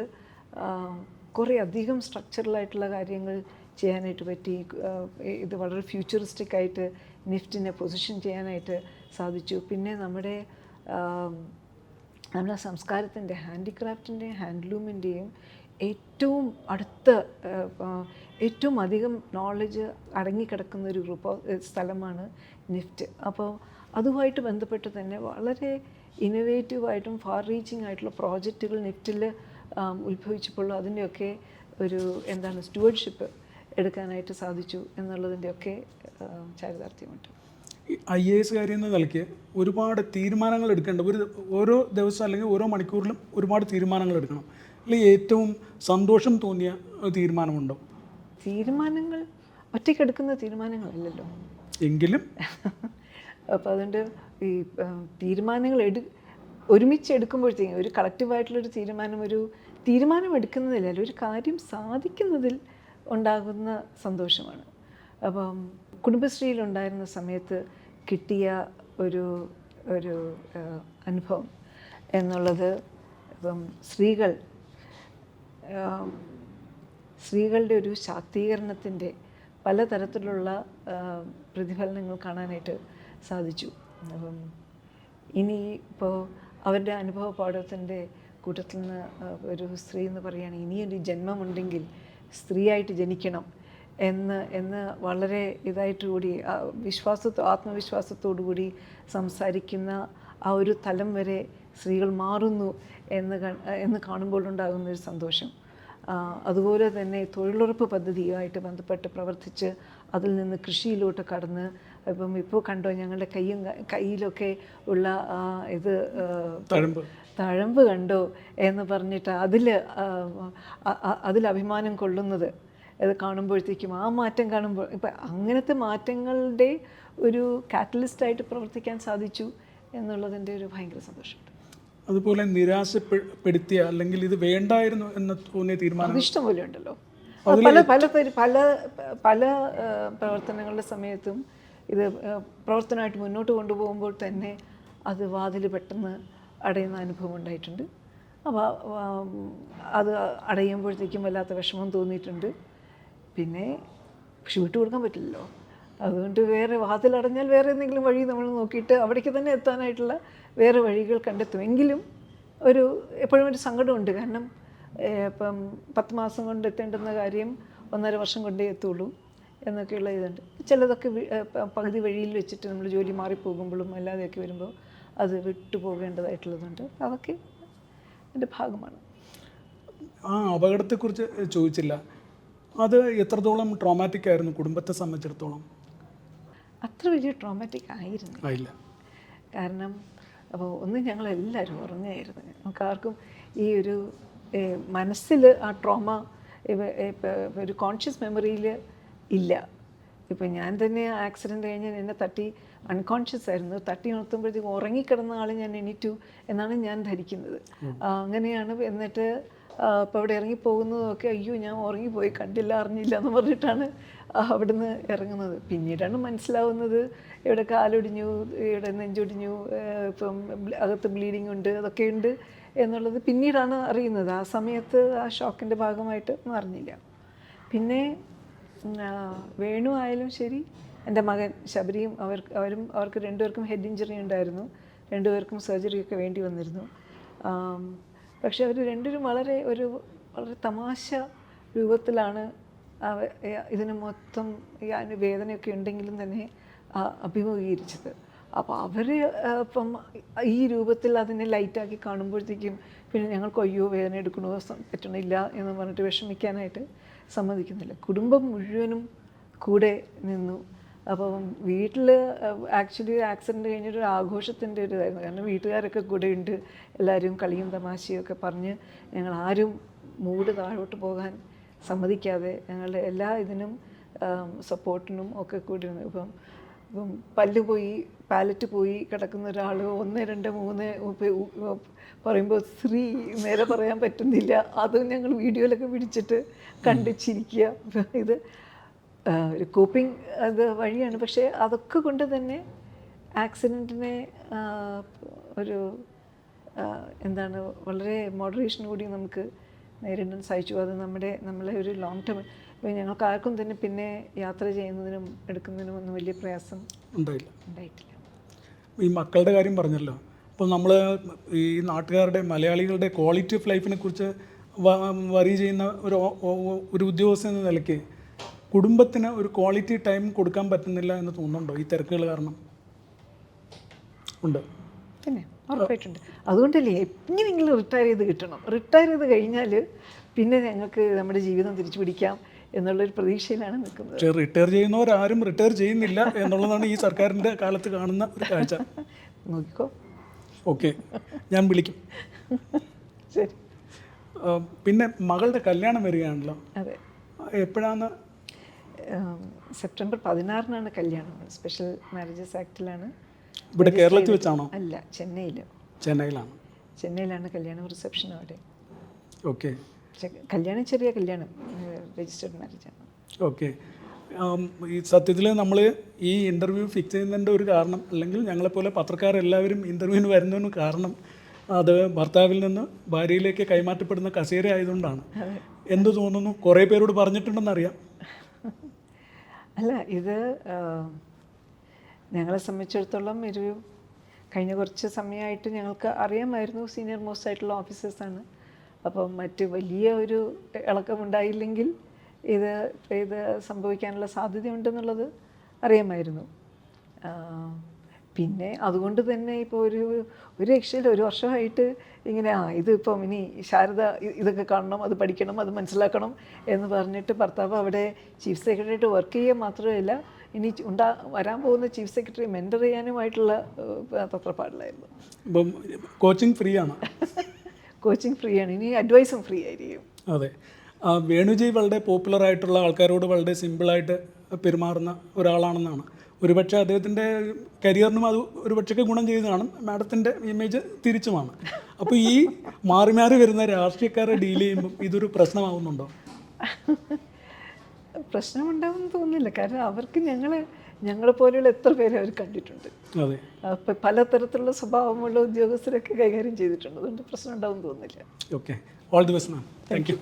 കുറേ അധികം സ്ട്രക്ചറലായിട്ടുള്ള കാര്യങ്ങൾ ചെയ്യാനായിട്ട് പറ്റി. ഇത് വളരെ ഫ്യൂച്ചറിസ്റ്റിക് ആയിട്ട് നിഫ്റ്റിനെ പൊസിഷൻ ചെയ്യാനായിട്ട് സാധിച്ചു. പിന്നെ നമ്മുടെ സംസ്കാരത്തിൻ്റെ, ഹാൻഡിക്രാഫ്റ്റിൻ്റെയും ഹാൻഡ്ലൂമിൻ്റെയും ഏറ്റവും അടുത്ത ഏറ്റവും അധികം നോളജ് അടങ്ങിക്കിടക്കുന്ന ഒരു സ്ഥലമാണ് നിഫ്റ്റ്. അപ്പോൾ അതുമായിട്ട് ബന്ധപ്പെട്ട് തന്നെ വളരെ ഇന്നോവേറ്റീവായിട്ടും ഫാർ റീച്ചിങ് ആയിട്ടുള്ള പ്രോജക്റ്റുകൾ നിഫ്റ്റിൽ ഉത്ഭവിച്ചപ്പോൾ അതിൻ്റെയൊക്കെ ഒരു സ്റ്റുവർഡ്ഷിപ്പ് എടുക്കാനായിട്ട് സാധിച്ചു എന്നുള്ളതിൻ്റെയൊക്കെ ചാരിതാർത്ഥ്യമുണ്ട്. IAS കാരി എന്ന നിലയ്ക്ക് ഒരുപാട് തീരുമാനങ്ങൾ എടുക്കേണ്ട ഓരോ ദിവസം അല്ലെങ്കിൽ ഓരോ മണിക്കൂറിലും ഒരുപാട് തീരുമാനങ്ങൾ എടുക്കണം. അല്ലെങ്കിൽ ഏറ്റവും സന്തോഷം തോന്നിയ തീരുമാനമുണ്ടോ? തീരുമാനങ്ങൾ ഒറ്റയ്ക്കെടുക്കുന്ന തീരുമാനങ്ങളല്ലല്ലോ എങ്കിലും അപ്പോൾ അതുകൊണ്ട് ഈ തീരുമാനങ്ങൾ ഒരുമിച്ച് എടുക്കുമ്പോഴത്തേക്കും ഒരു കളക്റ്റീവായിട്ടുള്ളൊരു തീരുമാനം എടുക്കുന്നതിലല്ല, ഒരു കാര്യം സാധിക്കുന്നതിൽ ഉണ്ടാകുന്ന സന്തോഷമാണ്. അപ്പം കുടുംബശ്രീയിലുണ്ടായിരുന്ന സമയത്ത് കിട്ടിയ ഒരു അനുഭവം എന്നുള്ളത്, ഇപ്പം സ്ത്രീകളുടെ ഒരു ശാക്തീകരണത്തിൻ്റെ പലതരത്തിലുള്ള പ്രതിഫലനങ്ങൾ കാണാനായിട്ട് സാധിച്ചു. അപ്പം ഇനി ഇപ്പോൾ അവരുടെ അനുഭവ പാഠത്തിൻ്റെ കൂട്ടത്തിൽ നിന്ന് ഒരു സ്ത്രീ എന്ന് പറയുകയാണെങ്കിൽ ഇനിയൊരു ജന്മമുണ്ടെങ്കിൽ സ്ത്രീയായിട്ട് ജനിക്കണം എന്ന് വളരെ ഇതായിട്ടുകൂടി ആത്മവിശ്വാസത്തോടു കൂടി സംസാരിക്കുന്ന ആ ഒരു തലം വരെ സ്ത്രീകൾ മാറുന്നു എന്ന് കാണുമ്പോഴുണ്ടാകുന്നൊരു സന്തോഷം. അതുപോലെ തന്നെ തൊഴിലുറപ്പ് പദ്ധതിയുമായിട്ട് ബന്ധപ്പെട്ട് പ്രവർത്തിച്ച് അതിൽ നിന്ന് കൃഷിയിലോട്ട് കടന്ന് ഇപ്പോൾ കണ്ടോ ഞങ്ങളുടെ കയ്യിലൊക്കെ ഉള്ള തഴമ്പ് കണ്ടോ എന്ന് പറഞ്ഞിട്ട് അതിൽ അഭിമാനം കൊള്ളുന്നത് അത് കാണുമ്പോഴത്തേക്കും, ആ മാറ്റം കാണുമ്പോൾ ഇപ്പം അങ്ങനത്തെ മാറ്റങ്ങളുടെ ഒരു കാറ്റലിസ്റ്റായിട്ട് പ്രവർത്തിക്കാൻ സാധിച്ചു എന്നുള്ളതിൻ്റെ ഒരു ഭയങ്കര സന്തോഷമുണ്ട്. അതുപോലെ നിരാശപ്പെടുത്തിയ അല്ലെങ്കിൽ ഇത് വേണ്ടായിരുന്നു എന്ന് തോന്നിയ തീരുമാനം ഇഷ്ടം പോലെ ഉണ്ടല്ലോ. പല പ്രവർത്തനങ്ങളുടെ സമയത്തും ഇത് പ്രവർത്തനമായിട്ട് മുന്നോട്ട് കൊണ്ടുപോകുമ്പോൾ തന്നെ അത് വാതിൽ പെട്ടെന്ന് അടയുന്ന അനുഭവം ഉണ്ടായിട്ടുണ്ട്. അപ്പോൾ അത് അടയുമ്പോഴത്തേക്കും വല്ലാത്ത വിഷമം തോന്നിയിട്ടുണ്ട്. പിന്നെ വിട്ടുകൊടുക്കാൻ പറ്റില്ലല്ലോ, അതുകൊണ്ട് വേറെ വാതിലടഞ്ഞാൽ വേറെ എന്തെങ്കിലും വഴി നമ്മൾ നോക്കിയിട്ട് അവിടേക്ക് തന്നെ എത്താനായിട്ടുള്ള വേറെ വഴികൾ കണ്ടെത്തുമെങ്കിലും എപ്പോഴും ഒരു സങ്കടമുണ്ട്. കാരണം ഇപ്പം 10 മാസം കൊണ്ട് എത്തേണ്ടുന്ന കാര്യം 1.5 വർഷം കൊണ്ടേ എത്തുള്ളൂ എന്നൊക്കെയുള്ള ഇതുണ്ട്. ചിലതൊക്കെ പകുതി വഴിയിൽ വെച്ചിട്ട് നമ്മൾ ജോലി മാറിപ്പോകുമ്പോഴും അല്ലാതെയൊക്കെ വരുമ്പോൾ അത് വിട്ടു പോകേണ്ടതായിട്ടുള്ളതുണ്ട്. അതൊക്കെ എൻ്റെ ഭാഗമാണ്. ആ അപകടത്തെക്കുറിച്ച് ചോദിച്ചില്ല. അത് എത്രത്തോളം ട്രോമാറ്റിക് ആയിരുന്നു കുടുംബത്തെ സംബന്ധിച്ചിടത്തോളം? അത്ര വലിയ ട്രോമാറ്റിക് ആയില്ല. കാരണം അപ്പോൾ ഞങ്ങളെല്ലാവരും ഉറങ്ങുകയായിരുന്നു. നമുക്കാർക്കും ഈ ഒരു മനസ്സിൽ ആ ട്രോമ ഒരു കോൺഷ്യസ് മെമ്മറിയിൽ ഇല്ല. ഇപ്പം ഞാൻ തന്നെ ആക്സിഡൻറ്റ് കഴിഞ്ഞ് എന്നെ തട്ടി അൺകോൺഷ്യസ് ആയിരുന്നു. തട്ടി ഉണർത്തുമ്പോഴത്തേക്കും ഉറങ്ങിക്കിടന്ന ആൾ ഞാൻ എണീറ്റു എന്നാണ് ഞാൻ ധരിക്കുന്നത്. അങ്ങനെയാണ്. എന്നിട്ട് ഇപ്പോൾ അവിടെ ഇറങ്ങിപ്പോകുന്നതൊക്കെ അയ്യോ ഞാൻ ഉറങ്ങിപ്പോയി, കണ്ടില്ല അറിഞ്ഞില്ല എന്ന് പറഞ്ഞിട്ടാണ് അവിടുന്ന് ഇറങ്ങുന്നത്. പിന്നീടാണ് മനസ്സിലാവുന്നത് ഇവിടെ കാലൊടിഞ്ഞു, ഇവിടെ നെഞ്ചൊടിഞ്ഞു, ഇപ്പം അകത്ത് ബ്ലീഡിങ് ഉണ്ട്, അതൊക്കെ ഉണ്ട് എന്നുള്ളത് പിന്നീടാണ് അറിയുന്നത്. ആ സമയത്ത് ആ ഷോക്കിൻ്റെ ഭാഗമായിട്ട് ഒന്നും അറിഞ്ഞില്ല. പിന്നെ വേണു ആയാലും ശരി, എൻ്റെ മകൻ ശബരിയും അവർക്ക് 2 പേർക്കും ഹെഡ് ഇഞ്ചറി ഉണ്ടായിരുന്നു. 2 പേർക്കും സർജറിയൊക്കെ വേണ്ടി വന്നിരുന്നു. പക്ഷെ അവർ 2 പേരും വളരെ തമാശ രൂപത്തിലാണ് ഇതിന് മൊത്തം വേദനയൊക്കെ ഉണ്ടെങ്കിലും തന്നെ അഭിമുഖീകരിച്ചത്. അപ്പോൾ അവർ ഇപ്പം ഈ രൂപത്തിൽ അതിനെ ലൈറ്റാക്കി കാണുമ്പോഴത്തേക്കും പിന്നെ ഞങ്ങൾക്ക് അയ്യോ വേദന എടുക്കണോ പറ്റണില്ല എന്ന് പറഞ്ഞിട്ട് വിഷമിക്കാനായിട്ട് സമ്മതിക്കുന്നില്ല. കുടുംബം മുഴുവനും കൂടെ നിന്നു. അപ്പം വീട്ടിൽ ആക്ച്വലി ആക്സിഡൻറ്റ് കഴിഞ്ഞൊരു ആഘോഷത്തിൻ്റെ ഒരു ഇതായിരുന്നു. കാരണം വീട്ടുകാരൊക്കെ കൂടെ ഉണ്ട്, എല്ലാവരും കളിയും തമാശയും ഒക്കെ പറഞ്ഞ് ഞങ്ങളാരും മൂഡ് താഴോട്ട് പോകാൻ സമ്മതിക്കാതെ ഞങ്ങളുടെ എല്ലാ ഇതിനും സപ്പോർട്ടിനും ഒക്കെ കൂടി. ഇപ്പം പല്ല് പോയി പാലറ്റ് പോയി കിടക്കുന്ന ഒരാൾ 1, 2, 3 പറയുമ്പോൾ സ്ത്രീ നേരെ പറയാൻ പറ്റുന്നില്ല. അതും ഞങ്ങൾ വീഡിയോയിലൊക്കെ പിടിച്ചിട്ട് കണ്ടിച്ചിരിക്കുക. ഇത് ഒരു കോപ്പിംഗ് അത് വഴിയാണ്. പക്ഷേ അതൊക്കെ കൊണ്ട് തന്നെ ആക്സിഡൻറ്റിനെ എന്താണ് വളരെ മോഡറേഷൻ കൂടി നമുക്ക് നേരിടാൻ സാധിച്ചു. അത് നമ്മളെ ഒരു ലോങ് ടേം ഇപ്പോൾ ഞങ്ങൾക്ക് ആർക്കും തന്നെ പിന്നെ യാത്ര ചെയ്യുന്നതിനും എടുക്കുന്നതിനും ഒന്നും വലിയ പ്രയാസം ഉണ്ടായിട്ടില്ല. ഈ മക്കളുടെ കാര്യം പറഞ്ഞല്ലോ, അപ്പോൾ നമ്മൾ ഈ നാട്ടുകാരുടെ മലയാളികളുടെ ക്വാളിറ്റി ഓഫ് ലൈഫിനെ കുറിച്ച് വറി ചെയ്യുന്ന ഒരു ഉദ്യോഗസ്ഥൻ എന്ന നിലയ്ക്ക് കുടുംബത്തിന് ഒരു ക്വാളിറ്റി ടൈം കൊടുക്കാൻ പറ്റുന്നില്ല എന്ന് തോന്നുന്നുണ്ടോ ഈ തിരക്കുകൾ കാരണം? ഉണ്ട്, പിന്നെ ഉറപ്പായിട്ടുണ്ട്. അതുകൊണ്ടല്ലേ എങ്ങനെയെങ്കിലും റിട്ടയർ ചെയ്ത് കിട്ടണം. റിട്ടയർ ചെയ്ത് കഴിഞ്ഞാൽ പിന്നെ ഞങ്ങൾക്ക് നമ്മുടെ ജീവിതം തിരിച്ചു പിടിക്കാം എന്നുള്ളൊരു പ്രതീക്ഷയിലാണ് നിൽക്കുന്നത്. പക്ഷേ റിട്ടയർ ചെയ്യുന്നവരാരും റിട്ടയർ ചെയ്യുന്നില്ല എന്നുള്ളതാണ് ഈ സർക്കാരിൻ്റെ കാലത്ത് കാണുന്ന ഒരു കാഴ്ച. നോക്കിക്കോ. ഓക്കെ, ഞാൻ വിളിക്കും. ശരി. പിന്നെ മകളുടെ കല്യാണം വരികയാണല്ലോ, അതെ. എപ്പോഴാണ്? സെപ്റ്റംബർ 16 കല്യാണം. സ്പെഷ്യൽ മാരേജസ് ആക്ടിലാണ്. ഇവിടെ കേരളത്തിൽ വെച്ചാണോ? അല്ല, ചെന്നൈയിലാണ് കല്യാണം. റിസപ്ഷൻ അവിടെ. ഓക്കെ. കല്യാണം ചെറിയ കല്യാണം, രജിസ്റ്റേർഡ് മാരേജാണ്. ഓക്കെ. ഈ സത്യത്തിൽ നമ്മൾ ഈ ഇൻ്റർവ്യൂ ഫിക്സ് ചെയ്യുന്നതിൻ്റെ ഒരു കാരണം, അല്ലെങ്കിൽ ഞങ്ങളെപ്പോലെ പത്രക്കാരെല്ലാവരും ഇൻ്റർവ്യൂവിന് വരുന്നതിന് കാരണം അത് ഭർത്താവിൽ നിന്ന് ഭാര്യയിലേക്ക് കൈമാറ്റപ്പെടുന്ന കസേര ആയതുകൊണ്ടാണ്. എന്ത് തോന്നുന്നു? കുറേ പേരോട് പറഞ്ഞിട്ടുണ്ടെന്നറിയാം. അല്ല, ഇത് ഞങ്ങളെ സംബന്ധിച്ചിടത്തോളം കഴിഞ്ഞ കുറച്ച് സമയമായിട്ട് ഞങ്ങൾക്ക് അറിയാമായിരുന്നു സീനിയർ മോസ്റ്റ് ആയിട്ടുള്ള ഓഫീസേഴ്സാണ്. അപ്പം മറ്റ് വലിയ ഒരു ഇളക്കമുണ്ടായില്ലെങ്കിൽ ഇത് സംഭവിക്കാനുള്ള സാധ്യതയുണ്ടെന്നുള്ളത് അറിയാമായിരുന്നു. പിന്നെ അതുകൊണ്ട് തന്നെ ഇപ്പോൾ ഒരു രക്ഷയിൽ 1 വർഷമായിട്ട് ഇങ്ങനെ ഇതിപ്പം ഇനി ശാരദ ഇതൊക്കെ കാണണം, അത് പഠിക്കണം, അത് മനസ്സിലാക്കണം എന്ന് പറഞ്ഞിട്ട് ഭർത്താവ് അവിടെ ചീഫ് സെക്രട്ടറിയായിട്ട് വർക്ക് ചെയ്യുക മാത്രമല്ല, ഇനി വരാൻ പോകുന്ന ചീഫ് സെക്രട്ടറി മെൻറ്റർ ചെയ്യാനുമായിട്ടുള്ള തത്രപ്പാടിലായിരുന്നു. ഇപ്പം കോച്ചിങ് ഫ്രീ ആണ്. കോച്ചിങ് ഫ്രീ ആണ്, ഇനി അഡ്വൈസും ഫ്രീ ആയിരിക്കും. അതെ. വേണുജി വളരെ പോപ്പുലറായിട്ടുള്ള ആൾക്കാരോട് വളരെ സിമ്പിളായിട്ട് പെരുമാറുന്ന ഒരാളാണെന്നാണ്. ഒരുപക്ഷെ അദ്ദേഹത്തിൻ്റെ കരിയറിനും അത് ഒരുപക്ഷെ ഗുണം ചെയ്ത് കാണും. മാഡത്തിൻ്റെ ഇമേജ് തിരിച്ചുമാണ്. അപ്പോൾ ഈ മാറി മാറി വരുന്ന രാഷ്ട്രീയക്കാരെ ഡീൽ ചെയ്യുമ്പം ഇതൊരു പ്രശ്നമാവുന്നുണ്ടോ? പ്രശ്നമുണ്ടാവുമെന്ന് തോന്നുന്നില്ല. കാരണം അവർക്ക് ഞങ്ങളെ പോലെയുള്ള എത്ര പേരെ അവർ കണ്ടിട്ടുണ്ട്. അതെ. അപ്പം പലതരത്തിലുള്ള സ്വഭാവമുള്ള ഉദ്യോഗസ്ഥരൊക്കെ കൈകാര്യം ചെയ്തിട്ടുണ്ട്. അതുകൊണ്ട് പ്രശ്നം ഉണ്ടാവും തോന്നുന്നില്ല. Okay, all the best ma'am. Thank you.